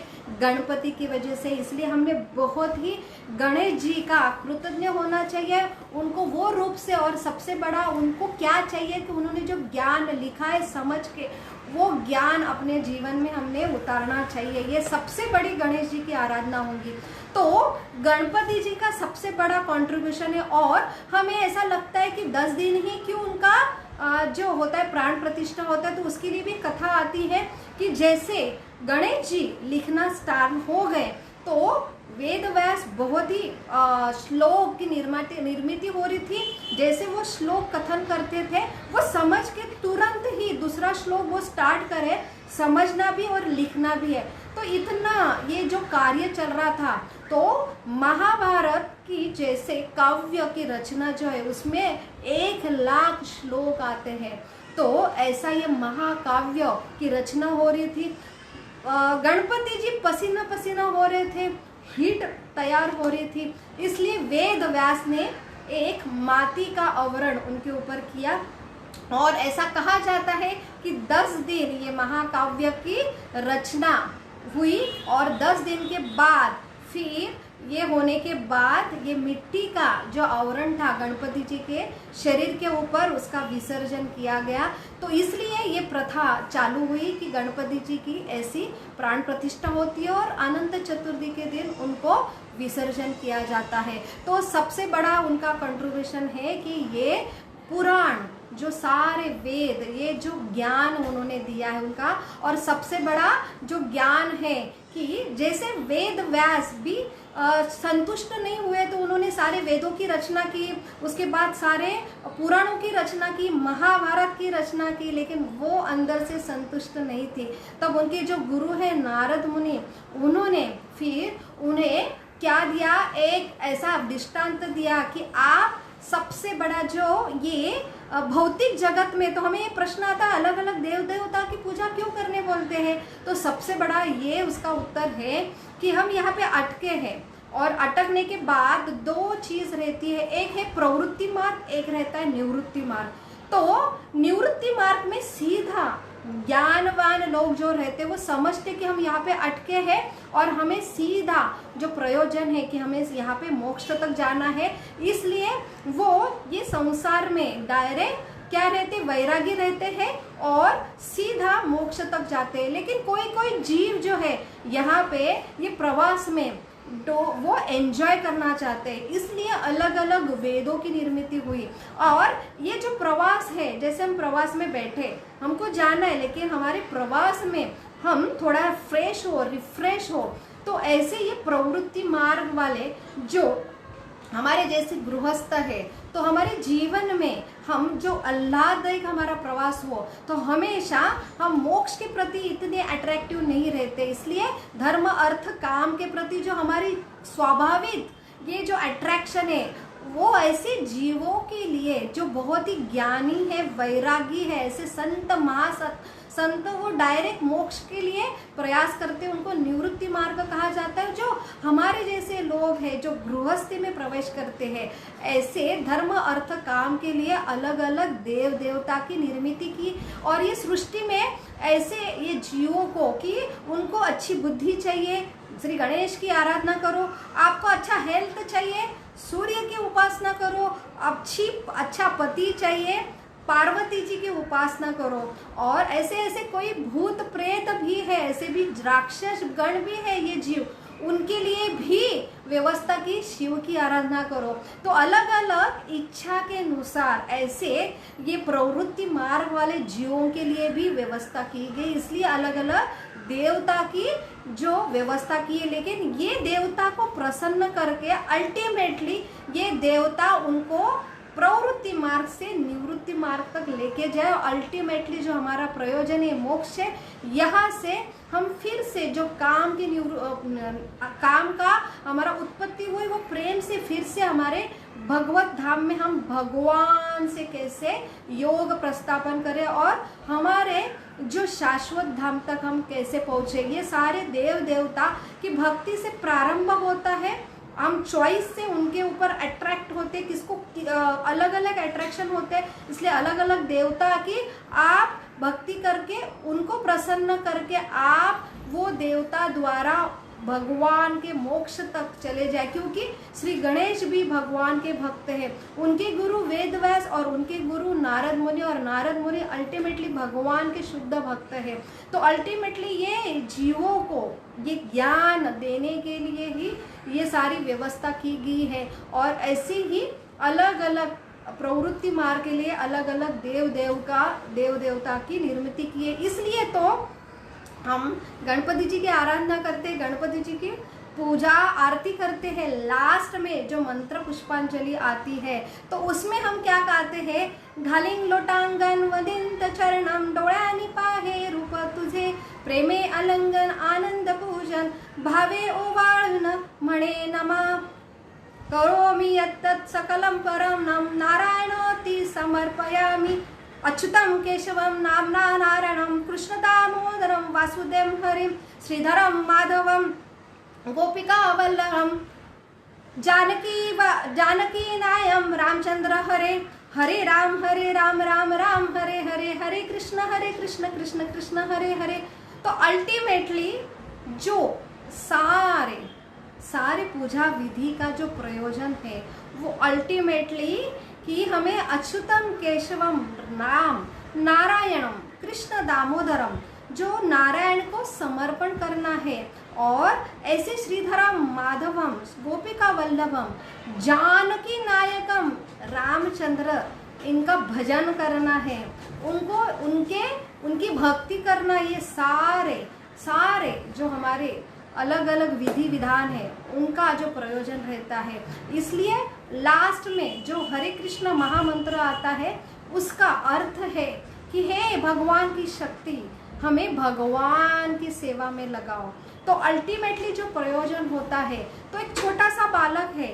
गणपति की वजह से। इसलिए हमें बहुत ही गणेश जी का कृतज्ञ होना चाहिए उनको वो रूप से। और सबसे बड़ा उनको क्या चाहिए कि उन्होंने जो ज्ञान लिखा है समझ के वो ज्ञान अपने जीवन में हमने उतारना चाहिए। ये सबसे बड़ी गणेश जी की आराधना होगी। तो गणपति जी का सबसे बड़ा कंट्रीब्यूशन है। और हमें ऐसा लगता है कि 10 दिन ही क्यों उनका जो होता है प्राण प्रतिष्ठा होता है, तो उसके लिए भी कथा आती है कि जैसे गणेश जी लिखना स्टार्ट हो गए तो वेद व्यास बहुत ही श्लोक की निर्मित हो रही थी। जैसे वो श्लोक कथन करते थे वो समझ के तुरंत ही दूसरा श्लोक वो स्टार्ट करे, समझना भी और लिखना भी है। तो इतना ये जो कार्य चल रहा था तो महाभारत की जैसे काव्य की रचना जो है उसमें 1,00,000 श्लोक आते हैं, तो ऐसा ये महाकाव्य की रचना हो रही थी। गणपति जी पसीना पसीना हो रहे थे, हीट तैयार हो रही थी, इसलिए वेद व्यास ने एक माटी का आवरण उनके ऊपर किया और ऐसा कहा जाता है कि 10 दिन ये महाकाव्य की रचना हुई और 10 दिन के बाद फिर ये होने के बाद ये मिट्टी का जो आवरण था गणपति जी के शरीर के ऊपर उसका विसर्जन किया गया। तो इसलिए ये प्रथा चालू हुई कि गणपति जी की ऐसी प्राण प्रतिष्ठा होती है और अनंत चतुर्थी के दिन उनको विसर्जन किया जाता है। तो सबसे बड़ा उनका कंट्रीब्यूशन है कि ये पुराण जो सारे वेद, ये जो ज्ञान उन्होंने दिया है उनका, और सबसे बड़ा जो ज्ञान है कि जैसे वेद व्यास भी संतुष्ट नहीं हुए तो उन्होंने सारे वेदों की रचना की, उसके बाद सारे पुराणों की रचना की, महाभारत की रचना की, लेकिन वो अंदर से संतुष्ट नहीं थी। तब उनके जो गुरु हैं नारद मुनि, उन्होंने फिर उन्हें क्या दिया, एक ऐसा दृष्टांत दिया कि आप सबसे बड़ा जो ये भौतिक जगत में, तो हमें ये प्रश्न आता है अलग अलग देव देवता की पूजा क्यों करने बोलते हैं, तो सबसे बड़ा ये उसका उत्तर है कि हम यहाँ पे अटके हैं और अटकने के बाद 2 चीज रहती है, एक है प्रवृत्ति मार्ग, एक रहता है निवृत्ति मार्ग। तो निवृत्ति मार्ग में सीधा ज्ञानवान लोग जो रहते हैं वो समझते कि हम यहाँ पे अटके हैं और हमें सीधा जो प्रयोजन है कि हमें यहाँ पे मोक्ष तक जाना है, इसलिए वो ये संसार में डायरेक्ट क्या रहते, वैरागी रहते हैं और सीधा मोक्ष तक जाते हैं। लेकिन कोई कोई जीव जो है यहाँ पे ये प्रवास में तो वो एंजॉय करना चाहते हैं, इसलिए अलग अलग वेदों की निर्मित हुई। और ये जो प्रवास है, जैसे हम प्रवास में बैठे, हमको जाना है लेकिन हमारे प्रवास में हम थोड़ा फ्रेश हो, रिफ्रेश हो, तो ऐसे ये प्रवृत्ति मार्ग वाले जो हमारे जैसे गृहस्थ है, तो हमारे जीवन में हम जो आह्लाददायक हमारा प्रवास हो तो हमेशा हम मोक्ष के प्रति इतने अट्रैक्टिव नहीं रहते। इसलिए धर्म अर्थ काम के प्रति जो हमारी स्वाभाविक ये जो अट्रैक्शन है वो ऐसे जीवों के लिए जो बहुत ही ज्ञानी है, वैरागी है, ऐसे संत संत वो डायरेक्ट मोक्ष के लिए प्रयास करते हैं, उनको निवृत्ति मार्ग कहा जाता है। जो हमारे जैसे लोग हैं जो गृहस्थी में प्रवेश करते हैं, ऐसे धर्म अर्थ काम के लिए अलग अलग देव देवता की निर्मित की। और ये सृष्टि में ऐसे ये जीवों को कि उनको अच्छी बुद्धि चाहिए, श्री गणेश की आराधना करो, आपको अच्छा हेल्थ चाहिए, सूर्य की उपासना करो, अच्छा पति चाहिए, पार्वती जी की उपासना करो। और ऐसे ऐसे कोई भूत प्रेत भी है, ऐसे भी राक्षस गण भी है ये जीव, उनके लिए भी व्यवस्था की शिव की आराधना करो। तो अलग अलग इच्छा के अनुसार ऐसे ये प्रवृत्ति मार्ग वाले जीवों के लिए भी व्यवस्था की गई, इसलिए अलग अलग देवता की जो व्यवस्था की है। लेकिन ये देवता को प्रसन्न करके अल्टीमेटली ये देवता उनको प्रवृत्ति मार्ग से निवृत्ति मार्ग तक लेके जाए। अल्टीमेटली जो हमारा प्रयोजन है मोक्ष है, यहाँ से हम फिर से जो काम का हमारा उत्पत्ति हुई वो प्रेम से फिर से हमारे भगवत धाम में हम भगवान से कैसे योग प्रस्थापन करें और हमारे जो शाश्वत धाम तक हम कैसे पहुँचे। ये सारे देव देवता की भक्ति से प्रारंभ होता है। हम चॉइस से उनके ऊपर अट्रैक्ट होते, किसको अलग अलग अट्रैक्शन होते हैं, इसलिए अलग अलग देवता की आप भक्ति करके उनको प्रसन्न करके आप वो देवता द्वारा भगवान के मोक्ष तक चले जाए। क्योंकि श्री गणेश भी भगवान के भक्त हैं, उनके गुरु वेद व्यास और उनके गुरु नारद मुनि, और नारद मुनि अल्टीमेटली भगवान के शुद्ध भक्त हैं। तो अल्टीमेटली ये जीवों को ये ज्ञान देने के लिए ही ये सारी व्यवस्था की गई है। और ऐसे ही अलग अलग प्रवृत्ति मार्ग के लिए अलग अलग देव देवता की निर्मित की है। इसलिए तो हम गणपति जी की आराधना करते हैं, गणपति जी की पूजा आरती करते हैं। लास्ट में जो मंत्र पुष्पांजलि आती है तो उसमें हम क्या गाते हैं, घालिंग लोटांगण वदिंत चरणम डोळ्यानी पाहे रूप तुझे, प्रेमे अलंगन आनंद पूजन भावे ओवाळून म्हणे नमा, करोमि यत्तत् सकलं परं नारायणोति समर्पयामि। अच्युतं केशवं नाम्ना नारायणं कृष्ण दामोदरं वासुदेवं हरिं श्रीधरं माधवं गोपिकावल्लभं जानकी नायं रामचंद्र हरे हरे राम राम राम हरे हरे, हरे कृष्ण कृष्ण कृष्ण हरे हरे। तो अल्टीमेटली जो सारे पूजा विधि का जो प्रयोजन है वो अल्टीमेटली कि हमें अच्युतम केशवम नाम नारायणम कृष्ण दामोदरम जो नारायण को समर्पण करना है, और ऐसे श्रीधरम माधवम गोपिका वल्लभम जानकी नायकम रामचंद्र इनका भजन करना है, उनकी भक्ति करना। ये सारे जो हमारे अलग अलग विधि विधान है उनका जो प्रयोजन रहता है। इसलिए लास्ट में जो हरे कृष्ण महामंत्र आता है उसका अर्थ है कि हे भगवान की शक्ति, हमें भगवान की सेवा में लगाओ। तो अल्टीमेटली जो प्रयोजन होता है, तो एक छोटा सा बालक है,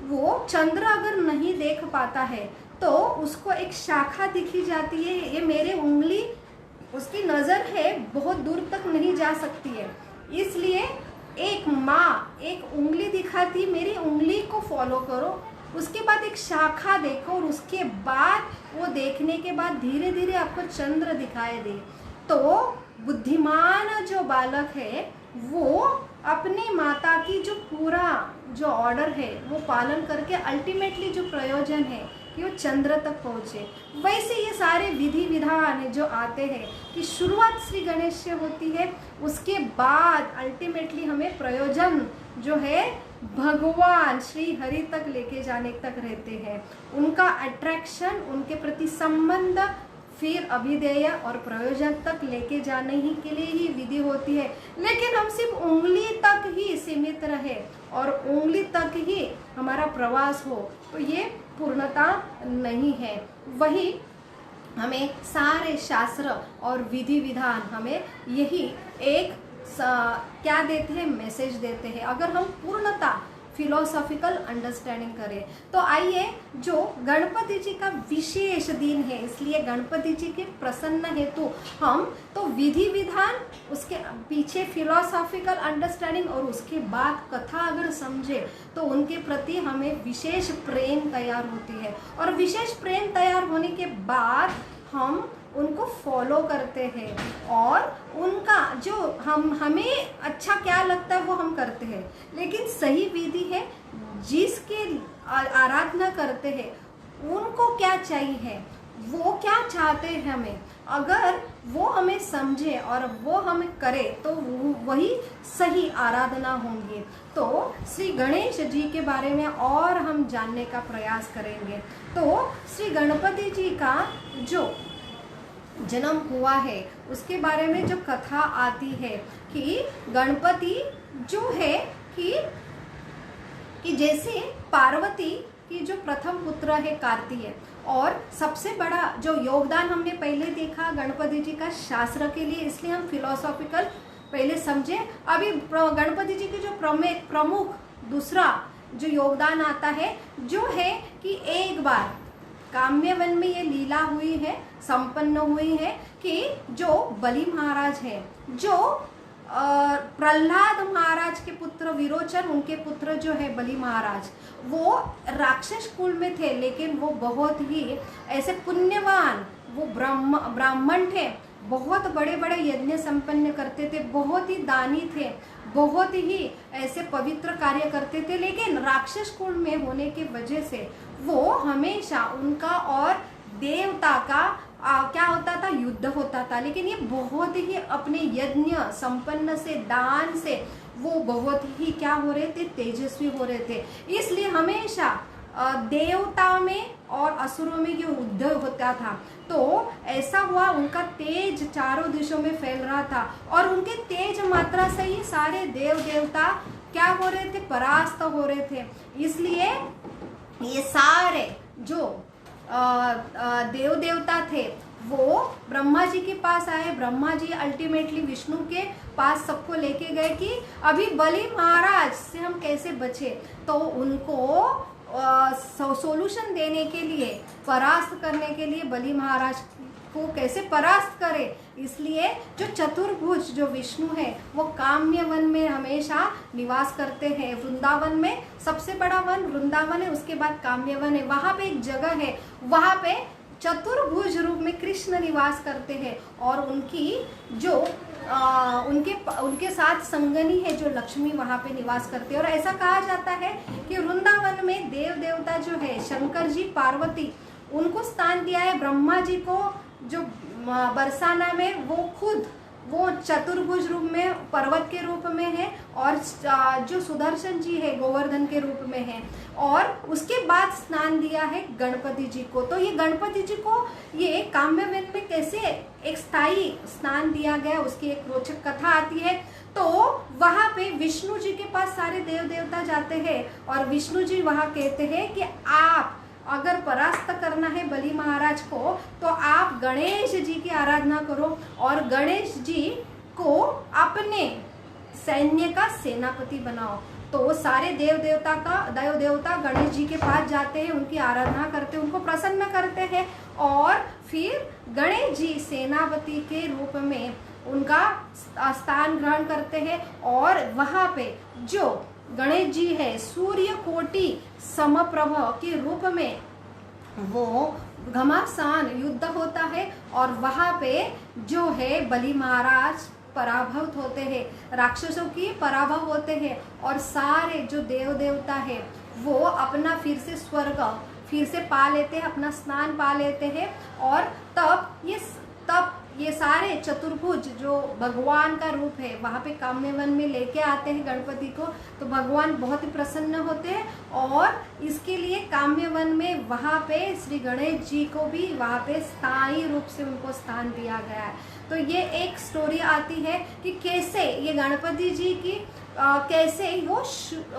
वो चंद्र अगर नहीं देख पाता है तो उसको एक शाखा दिखी जाती है, ये मेरे उंगली, उसकी नजर है बहुत दूर तक नहीं जा सकती है, इसलिए एक माँ एक उंगली दिखाती, मेरी उंगली को फॉलो करो, उसके बाद एक शाखा देखो, और उसके बाद वो देखने के बाद धीरे धीरे आपको चंद्र दिखाई दे। तो बुद्धिमान जो बालक है वो अपनी माता की जो पूरा जो ऑर्डर है वो पालन करके अल्टीमेटली जो प्रयोजन है कि वो चंद्र तक पहुँचे। वैसे ये सारे विधि विधान जो आते हैं कि शुरुआत श्री गणेश से होती है, उसके बाद अल्टीमेटली हमें प्रयोजन जो है भगवान श्री हरि तक लेके जाने तक रहते हैं। उनका अट्रैक्शन, उनके प्रति संबंध, फिर अभिधेय और प्रयोजन तक लेके जाने ही के लिए ही विधि होती है। लेकिन हम सिर्फ उंगली तक ही सीमित रहे और उंगली तक ही हमारा प्रवास हो तो ये पूर्णता नहीं है। वही हमें सारे शास्त्र और विधि विधान हमें यही एक क्या देते हैं, मैसेज देते हैं। अगर हम पूर्णता फिलोसॉफिकल अंडरस्टैंडिंग करें तो आइए, जो गणपति जी का विशेष दिन है इसलिए गणपति जी के प्रसन्न हेतु हम तो विधि विधान, उसके पीछे फिलोसॉफिकल अंडरस्टैंडिंग और उसके बाद कथा अगर समझे तो उनके प्रति हमें विशेष प्रेम तैयार होती है, और विशेष प्रेम तैयार होने के बाद हम उनको फॉलो करते हैं और उनका जो हमें अच्छा क्या लगता है वो हम करते हैं। लेकिन सही विधि है, जिसके आराधना करते हैं उनको क्या चाहिए, वो क्या चाहते हैं हमें, अगर वो हमें समझे और वो हमें करे तो वही सही आराधना होंगी। तो श्री गणेश जी के बारे में और हम जानने का प्रयास करेंगे। तो श्री गणपति जी का जो जन्म हुआ है उसके बारे में जो कथा आती है कि गणपति जो है कि जैसे पार्वती की जो प्रथम पुत्र है कार्तिकेय, और सबसे बड़ा जो योगदान हमने पहले देखा गणपति जी का शास्त्र के लिए, इसलिए हम फिलोसॉफिकल पहले समझे। अभी गणपति जी के जो प्रमुख दूसरा जो योगदान आता है जो है कि एक बार काम्य वन में ये लीला हुई है, संपन्न हुई है कि जो बलि महाराज है, जो प्रहलाद महाराज के पुत्र विरोचन, उनके पुत्र जो है बलि महाराज, वो राक्षस कुल में थे, लेकिन वो बहुत ही ऐसे पुण्यवान, वो ब्राह्मण थे, बहुत बड़े बड़े यज्ञ संपन्न करते थे, बहुत ही दानी थे, बहुत ही ऐसे पवित्र कार्य करते थे। लेकिन राक्षस कुल में होने की वजह से वो हमेशा उनका और देवता का क्या होता था, युद्ध होता था। लेकिन ये बहुत ही अपने यज्ञ संपन्न से, दान से वो बहुत ही क्या हो रहे थे, तेजस्वी हो रहे थे। इसलिए हमेशा देवता में और असुरों में ये युद्ध होता था। तो ऐसा हुआ, उनका तेज चारों दिशों में फैल रहा था और उनके तेज मात्रा से ही सारे देव देवता क्या हो रहे थे, परास्त हो रहे थे। इसलिए ये सारे जो देव देवता थे वो ब्रह्मा जी के पास आए। ब्रह्मा जी अल्टीमेटली विष्णु के पास सबको लेके गए कि अभी बलि महाराज से हम कैसे बचे। तो उनको सोल्यूशन देने के लिए, परास्त करने के लिए, बलि महाराज को कैसे परास्त करे, इसलिए जो चतुर्भुज जो विष्णु है वो काम्य वन में हमेशा निवास करते हैं। वृंदावन में सबसे बड़ा वन वृंदावन है, उसके बाद काम्य वन है। वहां पे एक जगह है, वहां पे चतुर्भुज रूप में कृष्ण निवास करते हैं और उनकी जो उनके साथ संगनी है जो लक्ष्मी वहां पे निवास करते हैं। और ऐसा कहा जाता है कि वृंदावन में देव देवता जो है शंकर जी, पार्वती, उनको स्थान दिया है। ब्रह्मा जी को जो बरसाना में वो चतुर्भुज रूप में पर्वत के रूप में है और जो सुदर्शन जी है गोवर्धन के रूप में है। और उसके बाद स्नान दिया है गणपति जी को। तो ये गणपति जी को ये काम्यवन में कैसे एक स्थायी स्नान दिया गया, उसकी एक रोचक कथा आती है। तो वहां पे विष्णु जी के पास सारे देव देवता जाते हैं और विष्णु जी वहां कहते हैं कि आप अगर परास्त करना है बलि महाराज को तो आप गणेश जी की आराधना करो और गणेश जी को अपने सैन्य का सेनापति बनाओ। तो सारे देव देवता गणेश जी के पास जाते हैं, उनकी आराधना करते हैं, उनको प्रसन्न करते हैं और फिर गणेश जी सेनापति के रूप में उनका स्थान ग्रहण करते हैं। और वहां पे जो गणेश जी है सूर्य कोटि समप्रभ के रूप में वो घमासान युद्ध होता है और वहां पे जो है बलि महाराज पराभूत होते हैं, राक्षसों की पराभव होते हैं और सारे जो देव देवता है वो अपना फिर से स्वर्ग फिर से पा लेते हैं, अपना स्नान पा लेते हैं। और तब ये सारे चतुर्भुज जो भगवान का रूप है वहां पे काम्यवन में लेके आते हैं गणपति को। तो भगवान बहुत ही प्रसन्न होते हैं और इसके लिए काम्यवन में वहां पे श्री गणेश जी को भी वहां पे स्थायी रूप से उनको स्थान दिया गया है। तो ये एक स्टोरी आती है कि कैसे ये गणपति जी की कैसे वो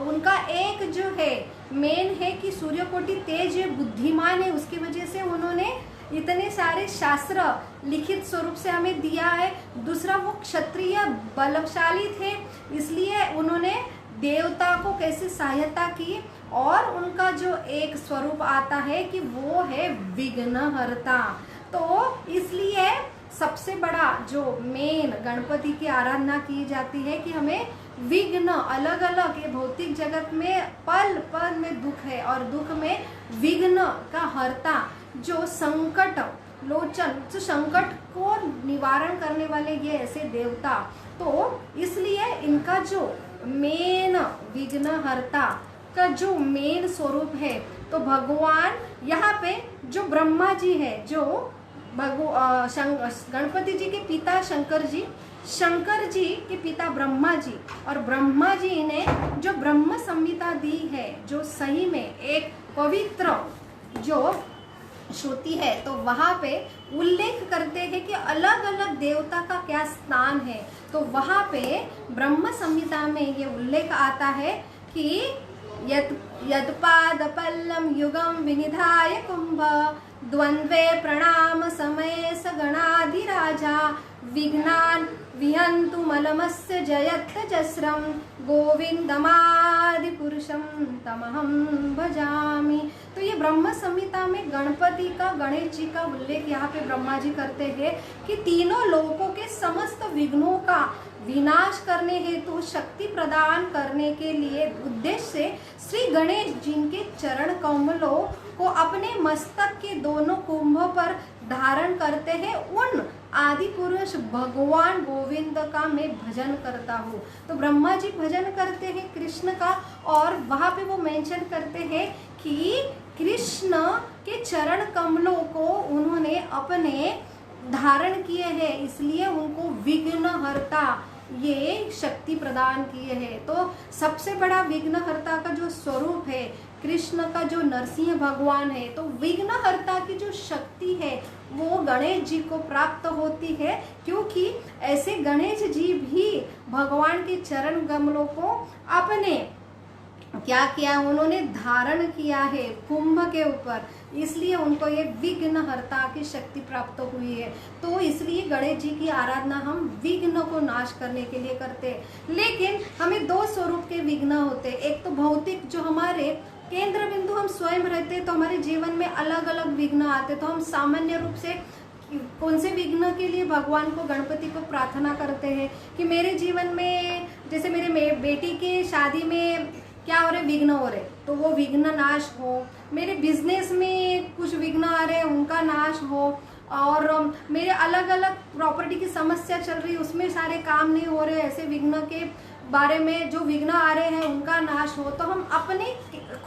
उनका एक जो है मेन है कि सूर्यकोटि तेज है, बुद्धिमान है, उसकी वजह से उन्होंने इतने सारे शास्त्र लिखित स्वरूप से हमें दिया है। दूसरा वो क्षत्रिय बलशाली थे, इसलिए उन्होंने देवता को कैसे सहायता की। और उनका जो एक स्वरूप आता है कि वो है विघ्नहर्ता। तो इसलिए सबसे बड़ा जो मेन गणपति की आराधना की जाती है कि हमें विघ्न अलग अलग ये भौतिक जगत में पल पल में दुख है और दुख में विघ्न का हर्ता जो संकट लोचन, जो संकट को निवारण करने वाले ये ऐसे देवता। तो इसलिए इनका जो मेन विघ्नहर्ता का जो मेन स्वरूप है तो भगवान यहाँ पे जो ब्रह्मा जी है, जो गणपति जी के पिता शंकर जी के पिता ब्रह्मा जी, और ब्रह्मा जी ने जो ब्रह्म संहिता दी है जो सही में एक पवित्र जो श्रुति है, तो वहां पे उल्लेख करते हैं कि अलग अलग देवता का क्या स्थान है। तो वहां पे ब्रह्म संहिता में ये उल्लेख आता है कि यत्पाद पल्लम युगम विनिधाय कुंभ द्वंद्वे प्रणाम समय स गणाधिराजा विघ्नान विहंतु मलमस्य जयत जस्रम गोविंदमादि पुरुषम तमहम भजामि। तो ये ब्रह्म संहिता में गणपति का, गणेश जी का उल्लेख यहाँ पे ब्रह्मा जी करते हैं कि तीनों लोकों के समस्त विघ्नों का विनाश करने हेतु शक्ति प्रदान करने के लिए उद्देश्य से श्री गणेश जिनके चरण कमलों को अपने मस्तक के दोनों कुंभों पर धारण करते हैं, उन आदि पुरुष भगवान गोविंद का मैं भजन करता हूँ। तो ब्रह्मा जी भजन करते हैं कृष्ण का और वहां पे वो मेंशन करते हैं कि कृष्ण के चरण कमलों को उन्होंने अपने धारण किए हैं, इसलिए उनको विघ्नहर्ता ये शक्ति प्रदान किए हैं। तो सबसे बड़ा विघ्नहर्ता का जो स्वरूप है कृष्ण का, जो नरसिंह भगवान है, तो विघ्नहर्ता की जो शक्ति है वो गणेश जी को प्राप्त होती है, क्योंकि ऐसे गणेश जी भी भगवान के चरण कमलों को अपने क्या किया, उन्होंने धारण किया है कुंभ के ऊपर, इसलिए उनको ये विघ्नहर्ता की शक्ति प्राप्त हुई है। तो इसलिए गणेश जी की आराधना हम विघ्न को नाश करने के लिए करते हैं। लेकिन हमें दो स्वरूप के विघ्न होते हैं, एक तो भौतिक जो हमारे केंद्र बिंदु हम स्वयं रहते हैं, तो हमारे जीवन में अलग अलग विघ्न आते, तो हम सामान्य रूप से कौन से विघ्न के लिए भगवान को, गणपति को प्रार्थना करते हैं कि मेरे जीवन में, जैसे मेरे बेटी के शादी में क्या हो रहे, विघ्न हो रहे, तो वो विघ्न नाश हो। मेरे बिजनेस में कुछ विघ्न आ रहे हैं, उनका नाश हो। और मेरे अलग अलग प्रॉपर्टी की समस्या चल रही है, उसमें सारे काम नहीं हो रहे, ऐसे विघ्न के बारे में जो विघ्न आ रहे हैं उनका नाश हो। तो हम अपने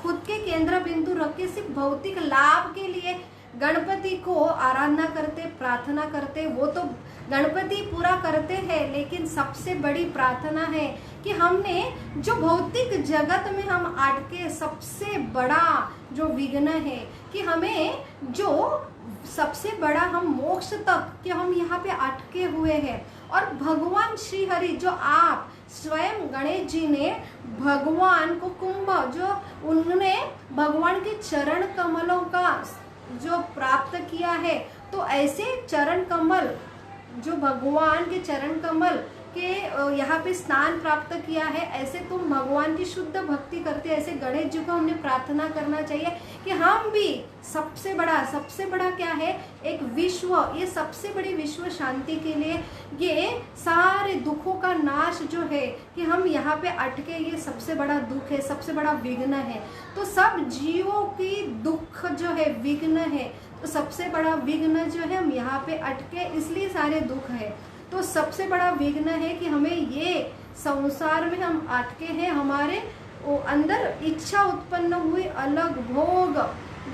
खुद के केंद्र बिंदु रख के सिर्फ भौतिक लाभ के लिए गणपति को आराधना करते, प्रार्थना करते, वो तो गणपति पूरा करते हैं, लेकिन सबसे बड़ी प्रार्थना है कि हमने जो भौतिक जगत में हम अटके, सबसे बड़ा जो विघ्न है कि हमें जो सबसे बड़ा हम मोक्ष तक कि हम यहाँ पे अटके हुए हैं। और भगवान श्री हरि जो आप स्वयं गणेश जी ने भगवान को कुंभ, जो उन्होंने भगवान के चरण कमलों का जो प्राप्त किया है, तो ऐसे चरण कमल जो भगवान के चरण कमल के यहाँ पे स्नान प्राप्त किया है, ऐसे तुम भगवान की शुद्ध भक्ति करते, ऐसे गणेश जी को हमने प्रार्थना करना चाहिए कि हम भी सबसे बड़ा क्या है, एक विश्व, ये सबसे बड़ी विश्व शांति के लिए, ये सारे दुखों का नाश जो है कि हम यहाँ पे अटके, ये सबसे बड़ा दुख है, सबसे बड़ा विघ्न है। तो सब जीवों की दुख जो है विघ्न है, तो सबसे बड़ा विघ्न जो है हम यहाँ पे अटके, इसलिए सारे दुख है। तो सबसे बड़ा विघ्न है कि हमें ये संसार में हम अटके हैं, हमारे अंदर इच्छा उत्पन्न हुई, अलग भोग,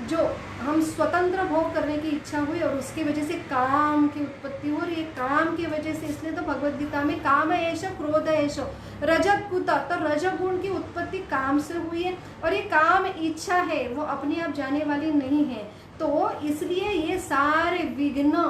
जो हम स्वतंत्र भोग करने की इच्छा हुई, और उसकी वजह से काम की उत्पत्ति हो रही है, काम की वजह से। इसलिए तो भगवद गीता में काम एष क्रोध एष रजत पुत, तो रजगुण की उत्पत्ति काम से हुई है, और ये काम इच्छा है, वो अपने आप जाने वाली नहीं है। तो इसलिए ये सारे विघ्न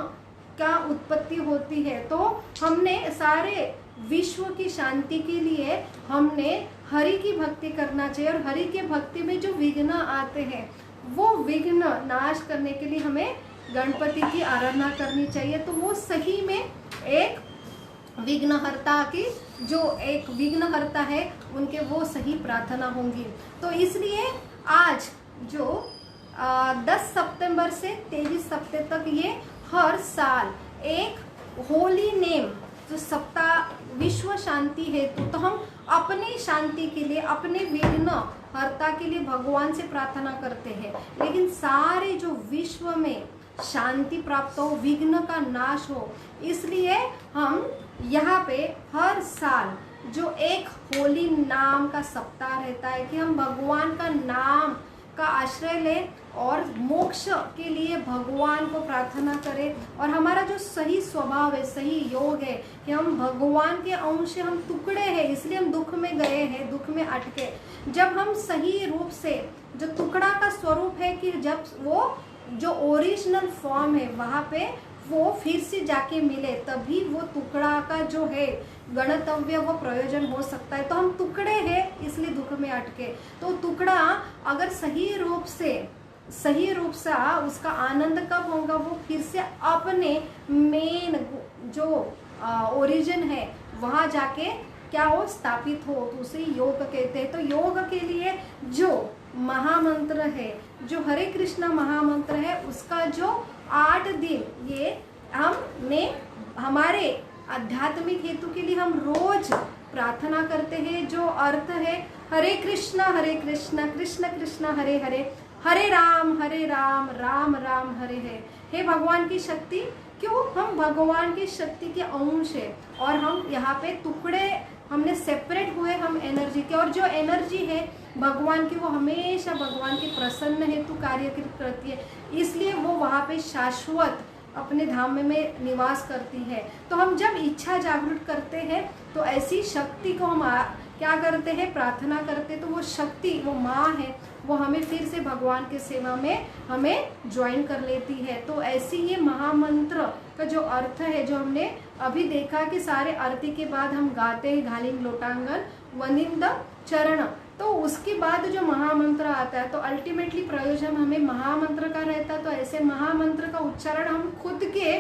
का उत्पत्ति होती है। तो हमने सारे विश्व की शांति के लिए हमने हरि की भक्ति करना चाहिए, और हरि के भक्ति में जो विघ्न आते हैं वो विघ्न नाश करने के लिए हमें गणपति की आराधना करनी चाहिए। तो वो सही में एक विघ्नहर्ता की, जो एक विघ्नहर्ता है, उनके वो सही प्रार्थना होंगी। तो इसलिए आज जो 10 सितंबर से 23 सितंबर तक ये हर साल एक होली नेम जो सप्ताह विश्व शांति हेतु, तो हम अपनी शांति के लिए, अपने विघ्न हर्ता के लिए भगवान से प्रार्थना करते हैं, लेकिन सारे जो विश्व में शांति प्राप्त हो, विघ्न का नाश हो, इसलिए हम यहाँ पे हर साल जो एक होली नाम का सप्ताह रहता है कि हम भगवान का नाम का आश्रय लें और मोक्ष के लिए भगवान को प्रार्थना करें। और हमारा जो सही स्वभाव है, सही योग है कि हम भगवान के अंश, हम टुकड़े हैं, इसलिए हम दुख में गए हैं, दुख में अटके। जब हम सही रूप से, जो टुकड़ा का स्वरूप है कि जब वो जो ओरिजिनल फॉर्म है वहाँ पे वो फिर से जाके मिले, तभी वो टुकड़ा का जो है गणतव्य वो प्रयोजन हो सकता है। तो हम टुकड़े हैं, इसलिए दुख में अटके। तो टुकड़ा अगर सही रूप से उसका आनंद कब होगा, वो फिर से अपने मेन जो ओरिजिन है वहाँ जाके क्या हो, स्थापित हो, तो उसे योग कहते हैं। तो योग के लिए जो महामंत्र है, जो हरे कृष्णा महामंत्र है, उसका जो 8 दिन ये हमने हमारे आध्यात्मिक हेतु के लिए हम रोज प्रार्थना करते हैं, जो अर्थ है हरे कृष्णा कृष्ण कृष्ण हरे हरे, हरे राम राम राम हरे है। हे भगवान की शक्ति, क्यों हम भगवान की शक्ति के अंश है, और हम यहाँ पे टुकड़े हमने सेपरेट हुए हम एनर्जी के, और जो एनर्जी है भगवान की, वो हमेशा भगवान के प्रसन्न हेतु कार्य करती है, इसलिए वो वहाँ पे शाश्वत अपने धाम में निवास करती है। तो हम जब इच्छा जागृत करते हैं तो ऐसी शक्ति को हम क्या करते हैं, प्रार्थना करते हैं, तो वो शक्ति, वो माँ है, वो हमें फिर से भगवान के सेवा में हमें ज्वाइन कर लेती है। तो ऐसी ये महामंत्र का जो अर्थ है, जो हमने अभी देखा कि सारे आरती के बाद हम गाते हैं, घालिंग लोटांगन वनिंद चरण, तो उसके बाद जो महामंत्र आता है तो अल्टीमेटली प्रयोजन हमें महामंत्र का रहता है। तो ऐसे महामंत्र का उच्चारण हम खुद के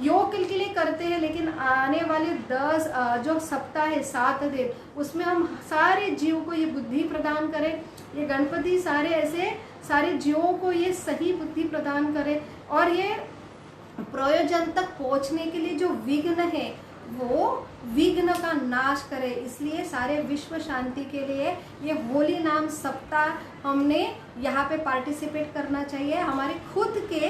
योग के लिए करते हैं, लेकिन आने वाले 10 जो सप्ताह है 7 दिन, उसमें हम सारे जीव को ये बुद्धि प्रदान करें, ये गणपति सारे ऐसे सारे जीवों को ये सही बुद्धि प्रदान करे और ये प्रयोजन तक पहुंचने के लिए जो विघ्न है वो विघ्न का नाश करे। इसलिए सारे विश्व शांति के लिए ये होली नाम सप्ताह हमने यहाँ पे पार्टिसिपेट करना चाहिए, हमारे खुद के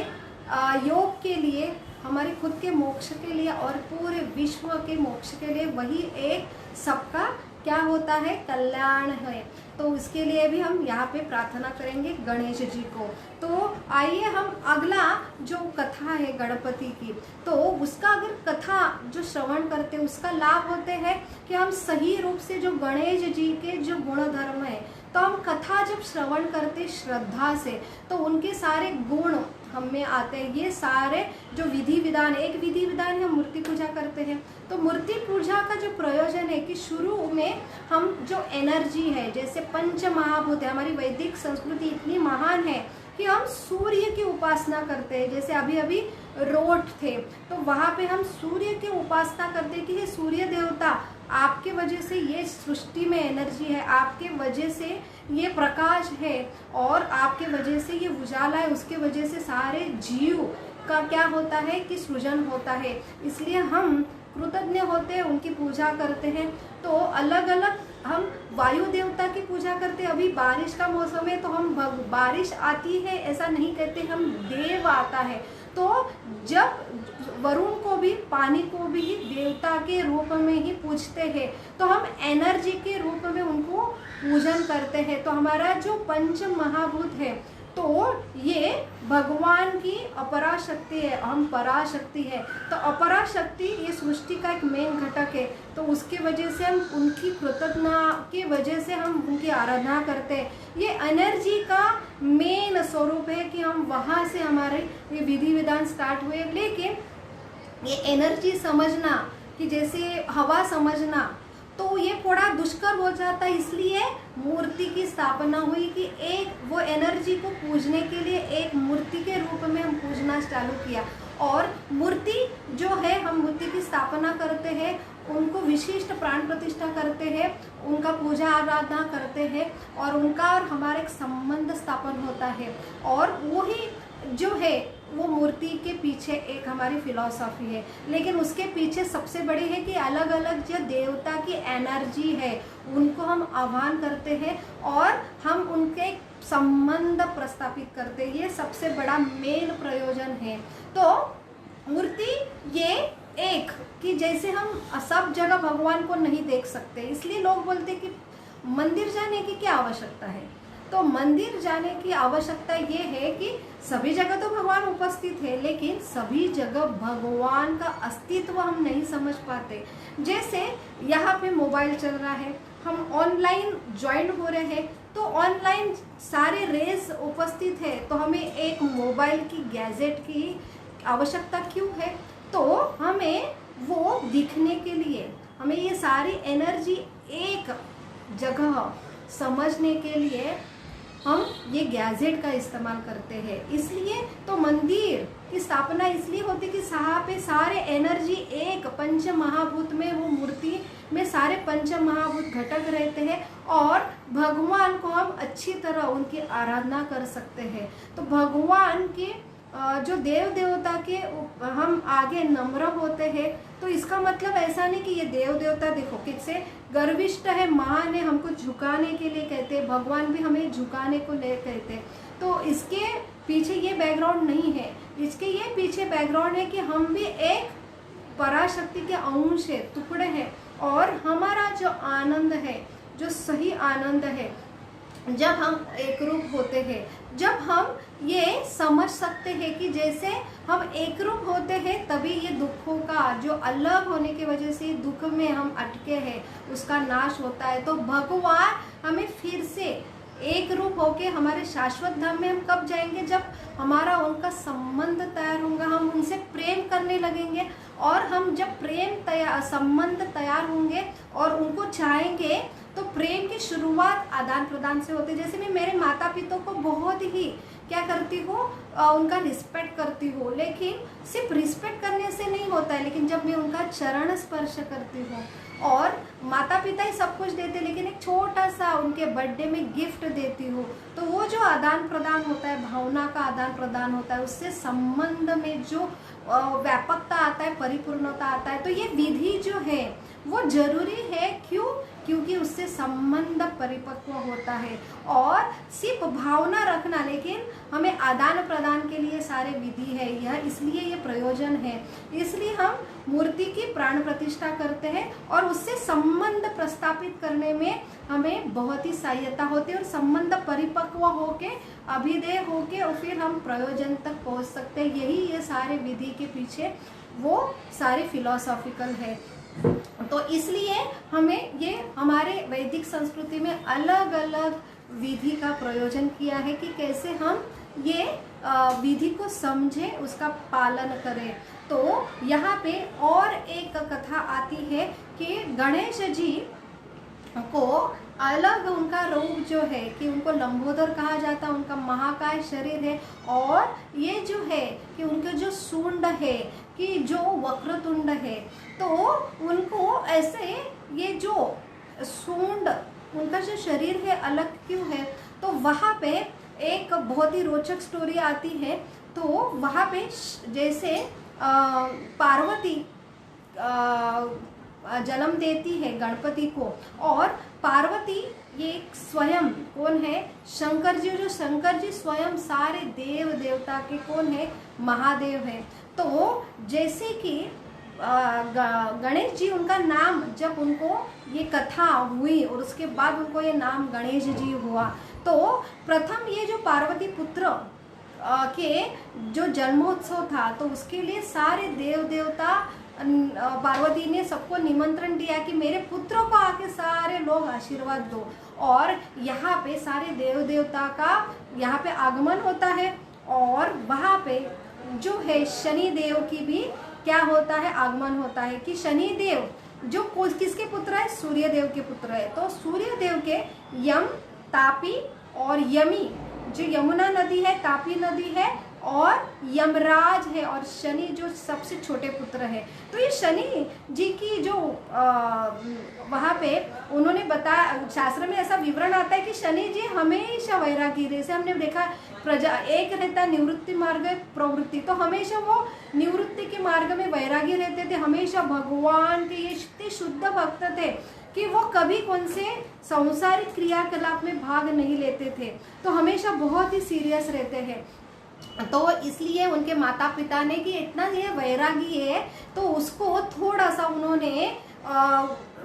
योग के लिए, हमारे खुद के मोक्ष के लिए और पूरे विश्व के मोक्ष के लिए। वही एक सबका क्या होता है, कल्याण है। तो उसके लिए भी हम यहाँ पे प्रार्थना करेंगे गणेश जी को। तो आइए हम अगला जो कथा है गणपति की, तो उसका अगर कथा जो श्रवण करते हैं उसका लाभ होते हैं कि हम सही रूप से जो गणेश जी के जो गुण धर्म है, तो हम कथा जब श्रवण करते श्रद्धा से तो उनके सारे गुण हमें आते हैं। ये सारे जो विधि विधान, एक विधि विधान है मूर्ति पूजा करते हैं, तो मूर्ति पूजा का जो प्रयोजन है कि शुरू में हम जो एनर्जी है, जैसे पंच महाभूत है, हमारी वैदिक संस्कृति इतनी महान है कि हम सूर्य की उपासना करते हैं। जैसे अभी अभी रोट थे तो वहाँ पे हम सूर्य की उपासना करते हैं कि हे सूर्य देवता, आपके वजह से ये सृष्टि में एनर्जी है, आपके वजह से ये प्रकाश है और आपके वजह से ये उजाला है, उसके वजह से सारे जीव का क्या होता है कि सृजन होता है। इसलिए हम कृतज्ञ होते हैं, उनकी पूजा करते हैं। तो अलग अलग हम वायु देवता की पूजा करते हैं। अभी बारिश का मौसम है तो हम बारिश आती है ऐसा नहीं कहते, हम देव आता है। तो जब वरुण को भी, पानी को भी देवता के रूप में ही पूजते हैं, तो हम एनर्जी के रूप में उनको पूजन करते हैं। तो हमारा जो पंच महाभूत है तो ये भगवान की अपराशक्ति है, हम पराशक्ति है। तो अपराशक्ति ये सृष्टि का एक मेन घटक है, तो उसके वजह से हम उनकी कृतज्ञता की वजह से हम उनकी आराधना करते हैं। ये एनर्जी का मेन स्वरूप है कि हम वहाँ से हमारे ये विधि विधान स्टार्ट हुए। लेकिन ये एनर्जी समझना कि जैसे हवा समझना तो ये थोड़ा दुष्कर हो जाता है, इसलिए मूर्ति की स्थापना हुई कि एक वो एनर्जी को पूजने के लिए एक मूर्ति के रूप में हम पूजना चालू किया। और मूर्ति जो है, हम मूर्ति की स्थापना करते हैं, उनको विशिष्ट प्राण प्रतिष्ठा करते हैं, उनका पूजा आराधना करते हैं और उनका और हमारा एक संबंध स्थापन होता है। और वही जो है वो मूर्ति के पीछे एक हमारी फिलॉसफी है। लेकिन उसके पीछे सबसे बड़ी है कि अलग अलग जो देवता की एनर्जी है उनको हम आह्वान करते हैं और हम उनके संबंध प्रस्थापित करते हैं। ये सबसे बड़ा मेन प्रयोजन है। तो मूर्ति ये एक कि जैसे हम सब जगह भगवान को नहीं देख सकते, इसलिए लोग बोलते हैं कि मंदिर जाने की क्या आवश्यकता है। तो मंदिर जाने की आवश्यकता ये है कि सभी जगह तो भगवान उपस्थित है, लेकिन सभी जगह भगवान का अस्तित्व हम नहीं समझ पाते। जैसे यहाँ पे मोबाइल चल रहा है, हम ऑनलाइन ज्वाइन हो रहे हैं, तो ऑनलाइन सारे रेस उपस्थित है, तो हमें एक मोबाइल की गैजेट की आवश्यकता क्यों है। तो हमें वो दिखने के लिए, हमें ये सारी एनर्जी एक जगह समझने के लिए हम ये गैजेट का इस्तेमाल करते हैं। इसलिए तो मंदिर की स्थापना इसलिए होती कि यहाँ पे सारे एनर्जी एक पंच महाभूत में, वो मूर्ति में सारे पंच महाभूत घटक रहते हैं और भगवान को हम अच्छी तरह उनकी आराधना कर सकते हैं। तो भगवान के जो देव देवता के हम आगे नम्र होते हैं, तो इसका मतलब ऐसा नहीं कि ये देव देवता देखो कितने गर्विष्ठ है, महान है, हमको झुकाने के लिए कहते हैं, भगवान भी हमें झुकाने को ले कहते हैं। तो इसके पीछे ये बैकग्राउंड नहीं है, इसके ये पीछे बैकग्राउंड है कि हम भी एक पराशक्ति के अंश है, टुकड़े हैं। और हमारा जो आनंद है, जो सही आनंद है, जब हम एक रूप होते हैं, जब हम ये समझ सकते हैं कि जैसे हम एक रूप होते हैं तभी ये दुखों का जो अलग होने की वजह से दुख में हम अटके हैं उसका नाश होता है। तो भगवान हमें फिर से एक रूप होके हमारे शाश्वत धाम में हम कब जाएंगे, जब हमारा उनका संबंध तैयार होगा, हम उनसे प्रेम करने लगेंगे। और हम जब प्रेम संबंध तैयार होंगे और उनको चाहेंगे तो प्रेम की शुरुआत आदान प्रदान से होती है। जैसे मैं मेरे माता पिता को बहुत ही क्या करती हूँ, उनका रिस्पेक्ट करती हूँ, लेकिन सिर्फ रिस्पेक्ट करने से नहीं होता है, लेकिन जब मैं उनका चरण स्पर्श करती हूँ, और माता पिता ही सब कुछ देते, लेकिन एक छोटा सा उनके बर्थडे में गिफ्ट देती हूँ, तो वो जो आदान प्रदान होता है, भावना का आदान प्रदान होता है, उससे संबंध में जो व्यापकता आता है, परिपूर्णता आता है। तो ये विधि जो है वो जरूरी है। क्यों? क्योंकि उससे संबंध परिपक्व होता है। और सिर्फ भावना रखना, लेकिन हमें आदान प्रदान के लिए सारे विधि है, यह इसलिए ये प्रयोजन है। इसलिए हम मूर्ति की प्राण प्रतिष्ठा करते हैं और उससे संबंध प्रस्थापित करने में हमें बहुत ही सहायता होती है, और संबंध परिपक्व होके, अभिदेय होके, और फिर हम प्रयोजन तक पहुंच सकते हैं। यही ये सारे विधि के पीछे वो सारे फिलोसॉफिकल है। तो इसलिए हमें ये हमारे वैदिक संस्कृति में अलग अलग विधि का प्रयोजन किया है कि कैसे हम ये विधि को समझें, उसका पालन करें। तो यहाँ पे और एक कथा आती है कि गणेश जी को अलग उनका रूप जो है कि उनको लंबोदर कहा जाता है, उनका महाकाय शरीर है, और ये जो है कि उनके जो सूंड है कि जो वक्रतुंड है, तो उनको ऐसे ये जो सूंड, उनका जो शरीर है अलग क्यों है? तो वहाँ पे एक बहुत ही रोचक स्टोरी आती है। तो वहाँ पे जैसे पार्वती जन्म देती है गणपति को, और पार्वती ये स्वयं कौन है? शंकर जी। जो शंकर जी स्वयं सारे देव देवता के कौन है? महादेव है। तो जैसे कि गणेश जी, उनका नाम जब उनको ये कथा हुई और उसके बाद उनको ये नाम गणेश जी हुआ, तो प्रथम ये जो पार्वती पुत्र के जो जन्मोत्सव था, तो उसके लिए सारे देव देवता, पार्वती ने सबको निमंत्रण दिया कि मेरे पुत्रों को आके सारे लोग आशीर्वाद दो। और यहाँ पे सारे देव देवता का यहाँ पे आगमन होता है, और वहाँ पे जो है शनि देव की भी क्या होता है? आगमन होता है। कि शनि देव जो किसके पुत्र है? सूर्य देव के पुत्र है। तो सूर्य देव के यम, तापी और यमी, जो यमुना नदी है, तापी नदी है, और यमराज है, और शनि जो सबसे छोटे पुत्र है। तो ये शनि जी की जो वहाँ पे उन्होंने बताया, शास्त्र में ऐसा विवरण आता है कि शनि जी हमेशा वैरागी, जैसे हमने देखा एक रहता निवृत्ति मार्ग प्रवृत्ति, तो हमेशा वो निवृत्ति के मार्ग में वैरागी रहते थे, हमेशा भगवान के ये इतने शुद्ध भक्त थे कि वो कभी कौन से सांसारिक क्रियाकलाप में भाग नहीं लेते थे, तो हमेशा बहुत ही सीरियस रहते हैं। तो इसलिए उनके माता पिता ने कि इतना ये वैरागी है, तो उसको थोड़ा सा उन्होंने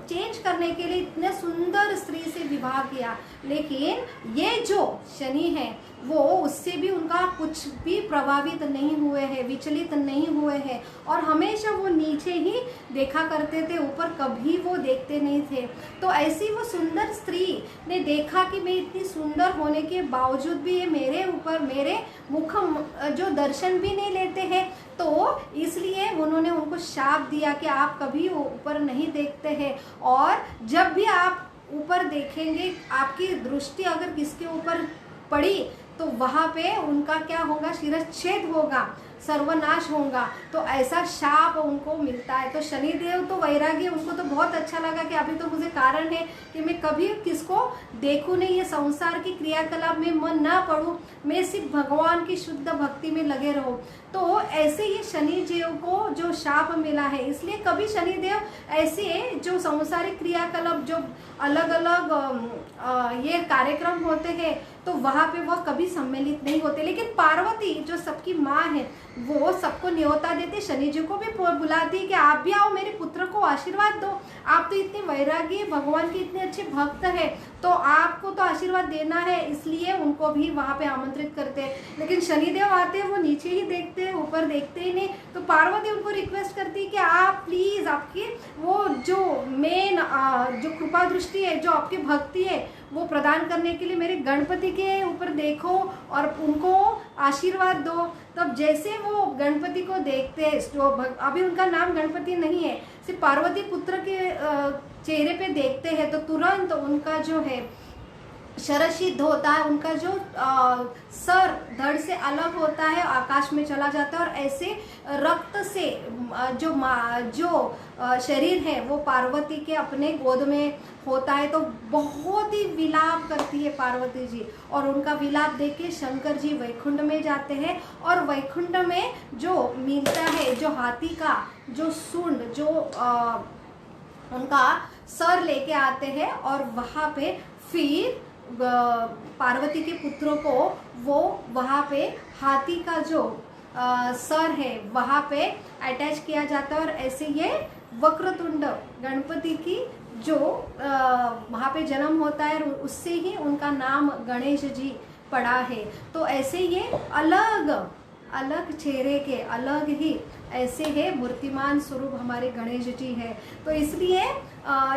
चेंज करने के लिए इतने सुंदर स्त्री से विवाह किया, लेकिन ये जो शनि है वो उससे भी उनका कुछ भी प्रभावित नहीं हुए हैं, विचलित नहीं हुए हैं, और हमेशा वो नीचे ही देखा करते थे, ऊपर कभी वो देखते नहीं थे। तो ऐसी वो सुंदर स्त्री ने देखा कि मैं इतनी सुंदर होने के बावजूद भी ये मेरे ऊपर, मेरे मुख जो दर्शन भी नहीं लेते हैं, तो इसलिए उन्होंने उनको शाप दिया कि आप कभी ऊपर नहीं देखते हैं, और जब भी आप ऊपर देखेंगे, आपकी दृष्टि अगर किसके ऊपर पड़ी, तो वहाँ पे उनका क्या होगा? शिरच्छेद होगा, सर्वनाश होगा। तो ऐसा शाप उनको मिलता है। तो शनिदेव तो वैरागी, उनको तो बहुत अच्छा लगा कि अभी तो मुझे कारण है कि मैं कभी किसको देखूं नहीं, ये संसार की क्रियाकलाप में मन ना पड़ूं, मैं सिर्फ भगवान की शुद्ध भक्ति में लगे रहूं। तो ऐसे ही शनिदेव को जो शाप मिला है, इसलिए कभी शनिदेव ऐसे जो संसारिक क्रियाकलाप, जो अलग अलग ये कार्यक्रम होते हैं, तो वहाँ पे वह कभी सम्मिलित नहीं होते। लेकिन पार्वती जो सबकी माँ है, वो सबको न्योता देते, शनि जी को भी बुलाती कि आप भी आओ, मेरे पुत्र को आशीर्वाद दो, आप तो इतने वैरागी, भगवान के इतने अच्छे भक्त है, तो आपको तो आशीर्वाद देना है, इसलिए उनको भी वहाँ पे आमंत्रित करते हैं। लेकिन शनिदेव आते हैं, वो नीचे ही देखते हैं, ऊपर देखते ही नहीं। तो पार्वती उनको रिक्वेस्ट करती है कि आप प्लीज, आपकी वो जो मेन जो कृपा दृष्टि है, जो आपकी भक्ति है, वो प्रदान करने के लिए मेरे गणपति के ऊपर देखो और उनको आशीर्वाद दो। तब जैसे वो गणपति को देखते हैं, जो अभी उनका नाम गणपति नहीं है, सिर्फ पार्वती पुत्र के चेहरे पे देखते हैं तो तुरंत उनका जो है शरद सिद्ध होता है, उनका जो सर धड़ से अलग होता है, आकाश में चला जाता है और ऐसे रक्त से जो शरीर है वो पार्वती के अपने गोद में होता है। तो बहुत ही विलाप करती है पार्वती जी और उनका विलाप देख के शंकर जी वैकुंठ में जाते हैं और वैकुंठ में जो मिलता है, जो हाथी का जो सूंड, जो उनका सर लेके आते हैं और वहाँ पे फिर पार्वती के पुत्रों को वो वहाँ पे हाथी का जो सर है वहाँ पे अटैच किया जाता है और ऐसे ये वक्रतुंड गणपति की जो वहाँ पे जन्म होता है, उससे ही उनका नाम गणेश जी पड़ा है। तो ऐसे ये अलग अलग चेहरे के अलग ही ऐसे है मूर्तिमान स्वरूप हमारे गणेश जी है। तो इसलिए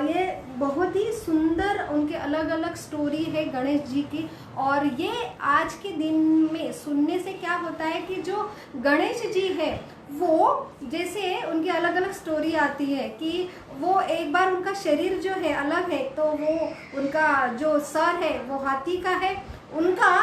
ये बहुत ही सुंदर उनके अलग अलग स्टोरी है गणेश जी की। और ये आज के दिन में सुनने से क्या होता है कि जो गणेश जी है वो जैसे उनकी अलग अलग स्टोरी आती है कि वो एक बार उनका शरीर जो है अलग है, तो वो उनका जो सर है वो हाथी का है, उनका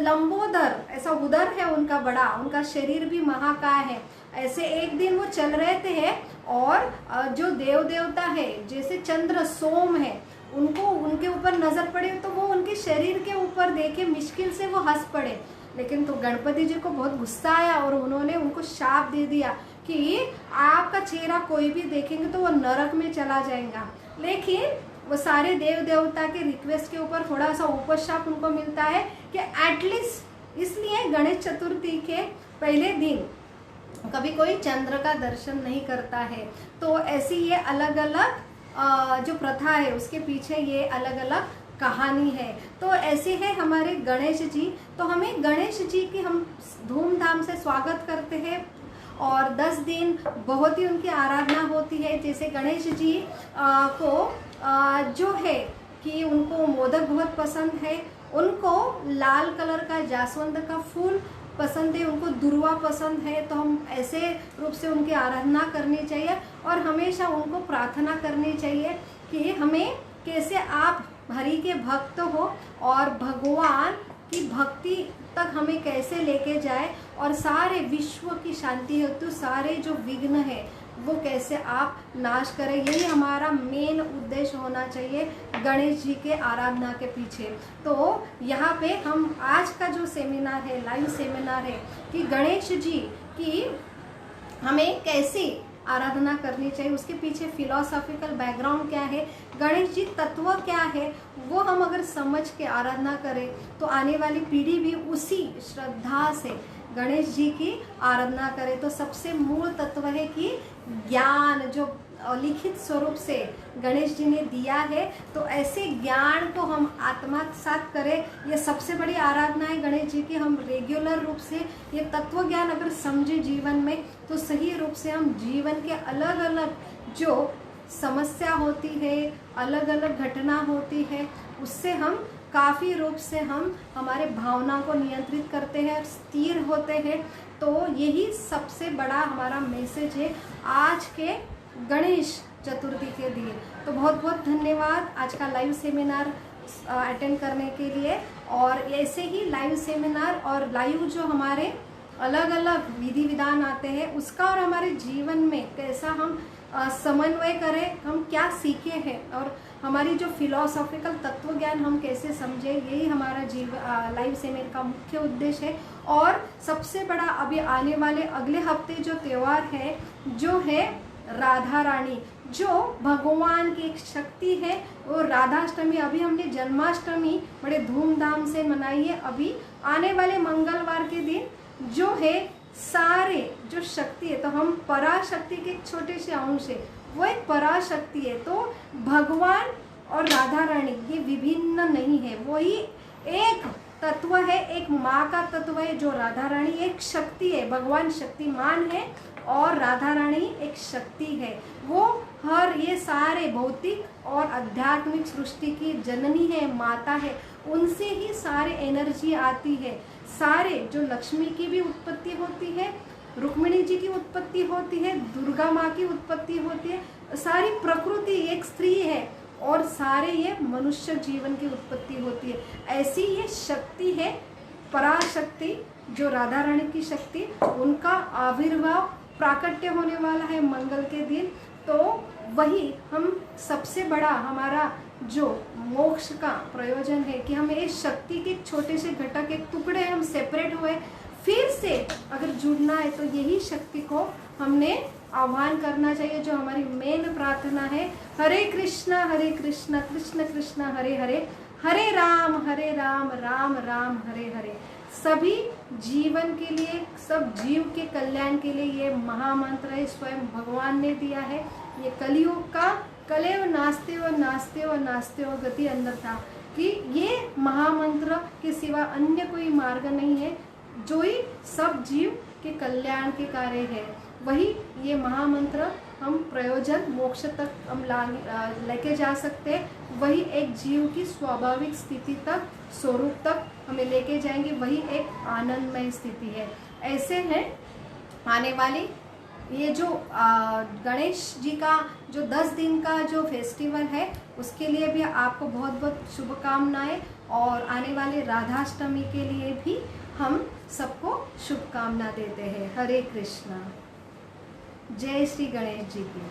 लंबोदर ऐसा उदर है उनका बड़ा, उनका शरीर भी महाकाय है। ऐसे एक दिन वो चल रहे थे और जो देव देवता है जैसे चंद्र सोम है उनको उनके ऊपर नजर पड़े तो वो उनके शरीर के ऊपर देखे मुश्किल से वो हंस पड़े। लेकिन तो गणपति जी को बहुत गुस्सा आया और उन्होंने उनको शाप दे दिया कि आपका चेहरा कोई भी देखेंगे तो वो नरक में चला जाएगा। लेकिन वो सारे देव देवता के रिक्वेस्ट के ऊपर थोड़ा सा उपशाप उनको मिलता है कि एटलीस्ट, इसलिए गणेश चतुर्थी के पहले दिन कभी कोई चंद्र का दर्शन नहीं करता है। तो ऐसी ये अलग अलग जो प्रथा है उसके पीछे ये अलग अलग कहानी है। तो ऐसे है हमारे गणेश जी। तो हमें गणेश जी की हम धूमधाम से स्वागत करते हैं और 10 दिन बहुत ही उनकी आराधना होती है। जैसे गणेश जी को जो है कि उनको मोदक बहुत पसंद है, उनको लाल कलर का जासवंत का फूल पसंद है, उनको दुर्वा पसंद है। तो हम ऐसे रूप से उनकी आराधना करनी चाहिए और हमेशा उनको प्रार्थना करनी चाहिए कि हमें कैसे आप हरि के भक्त हो और भगवान की भक्ति तक हमें कैसे लेके जाए और सारे विश्व की शांति हेतु सारे जो विघ्न है वो कैसे आप नाश करें। यही हमारा मेन उद्देश्य होना चाहिए गणेश जी के आराधना के पीछे। तो यहाँ पे हम आज का जो सेमिनार है, लाइव सेमिनार है कि गणेश जी की हमें कैसे आराधना करनी चाहिए, उसके पीछे फिलोसॉफिकल बैकग्राउंड क्या है, गणेश जी तत्व क्या है, वो हम अगर समझ के आराधना करें तो आने वाली पीढ़ी भी उसी श्रद्धा से गणेश जी की आराधना करे। तो सबसे मूल तत्व है कि ज्ञान जो लिखित स्वरूप से गणेश जी ने दिया है, तो ऐसे ज्ञान को हम आत्मसात करें। ये सबसे बड़ी आराधना है गणेश जी की। हम रेगुलर रूप से ये तत्व ज्ञान अगर समझे जीवन में तो सही रूप से हम जीवन के अलग अलग जो समस्या होती है, अलग अलग घटना होती है, उससे हम काफ़ी रूप से हम हमारे भावना को नियंत्रित करते हैं और स्थिर होते हैं। तो यही सबसे बड़ा हमारा मैसेज है आज के गणेश चतुर्थी के दिन। तो बहुत बहुत धन्यवाद आज का लाइव सेमिनार अटेंड करने के लिए। और ऐसे ही लाइव सेमिनार और लाइव जो हमारे अलग अलग विधि विधान आते हैं उसका और हमारे जीवन में कैसा हम समन्वय करें, हम क्या सीखे हैं और हमारी जो फिलोसॉफिकल तत्व ज्ञान हम कैसे समझें, यही हमारा लाइव सेमिनार का मुख्य उद्देश्य है। और सबसे बड़ा अभी आने वाले अगले हफ्ते जो त्यौहार है जो है राधा रानी, जो भगवान की एक शक्ति है, वो राधाष्टमी। अभी हमने जन्माष्टमी बड़े धूमधाम से मनाई है। अभी आने वाले मंगलवार के दिन जो है सारे जो शक्ति है, तो हम पराशक्ति के एक छोटे से अंश है, वो एक पराशक्ति है। तो भगवान और राधा रानी ये विभिन्न नहीं है, वही एक तत्व है, एक माँ का तत्व है जो राधा रानी एक शक्ति है। भगवान शक्तिमान है और राधा रानी एक शक्ति है। वो हर ये सारे भौतिक और आध्यात्मिक सृष्टि की जननी है, माता है, उनसे ही सारे एनर्जी आती है। सारे जो लक्ष्मी की भी उत्पत्ति होती है, रुक्मिणी जी की उत्पत्ति होती है, दुर्गा माँ की उत्पत्ति होती है, सारी प्रकृति एक स्त्री है और सारे ये मनुष्य जीवन की उत्पत्ति होती है। ऐसी ये शक्ति है, पराशक्ति जो राधा रानी की शक्ति, उनका आविर्भाव प्राकट्य होने वाला है मंगल के दिन। तो वही हम सबसे बड़ा हमारा जो मोक्ष का प्रयोजन है कि हमें इस शक्ति के छोटे से घटक, एक टुकड़े हम सेपरेट हुए, फिर से अगर जुड़ना है तो यही शक्ति को हमने आह्वान करना चाहिए। जो हमारी मेन प्रार्थना है, हरे कृष्णा कृष्ण कृष्ण हरे हरे, हरे राम राम राम हरे हरे। सभी जीवन के लिए, सब जीव के कल्याण के लिए ये महामंत्र है, स्वयं भगवान ने दिया है। ये कलियुग का कलेव नास्ते व गति अंदर था कि ये महामंत्र के सिवा अन्य कोई मार्ग नहीं है, जो ही सब जीव के कल्याण के कार्य है। वही ये महामंत्र हम प्रयोजन मोक्ष तक हम लेके जा सकते हैं। वही एक जीव की स्वाभाविक स्थिति तक, स्वरूप तक हमें लेके जाएंगे। वही एक आनंदमय स्थिति है। ऐसे है आने वाली ये जो गणेश जी का जो 10 दिन का जो फेस्टिवल है, उसके लिए भी आपको बहुत बहुत शुभकामनाएं, और आने वाले राधाष्टमी के लिए भी हम सबको शुभकामना देते हैं। हरे कृष्णा, जय श्री गणेश जी की।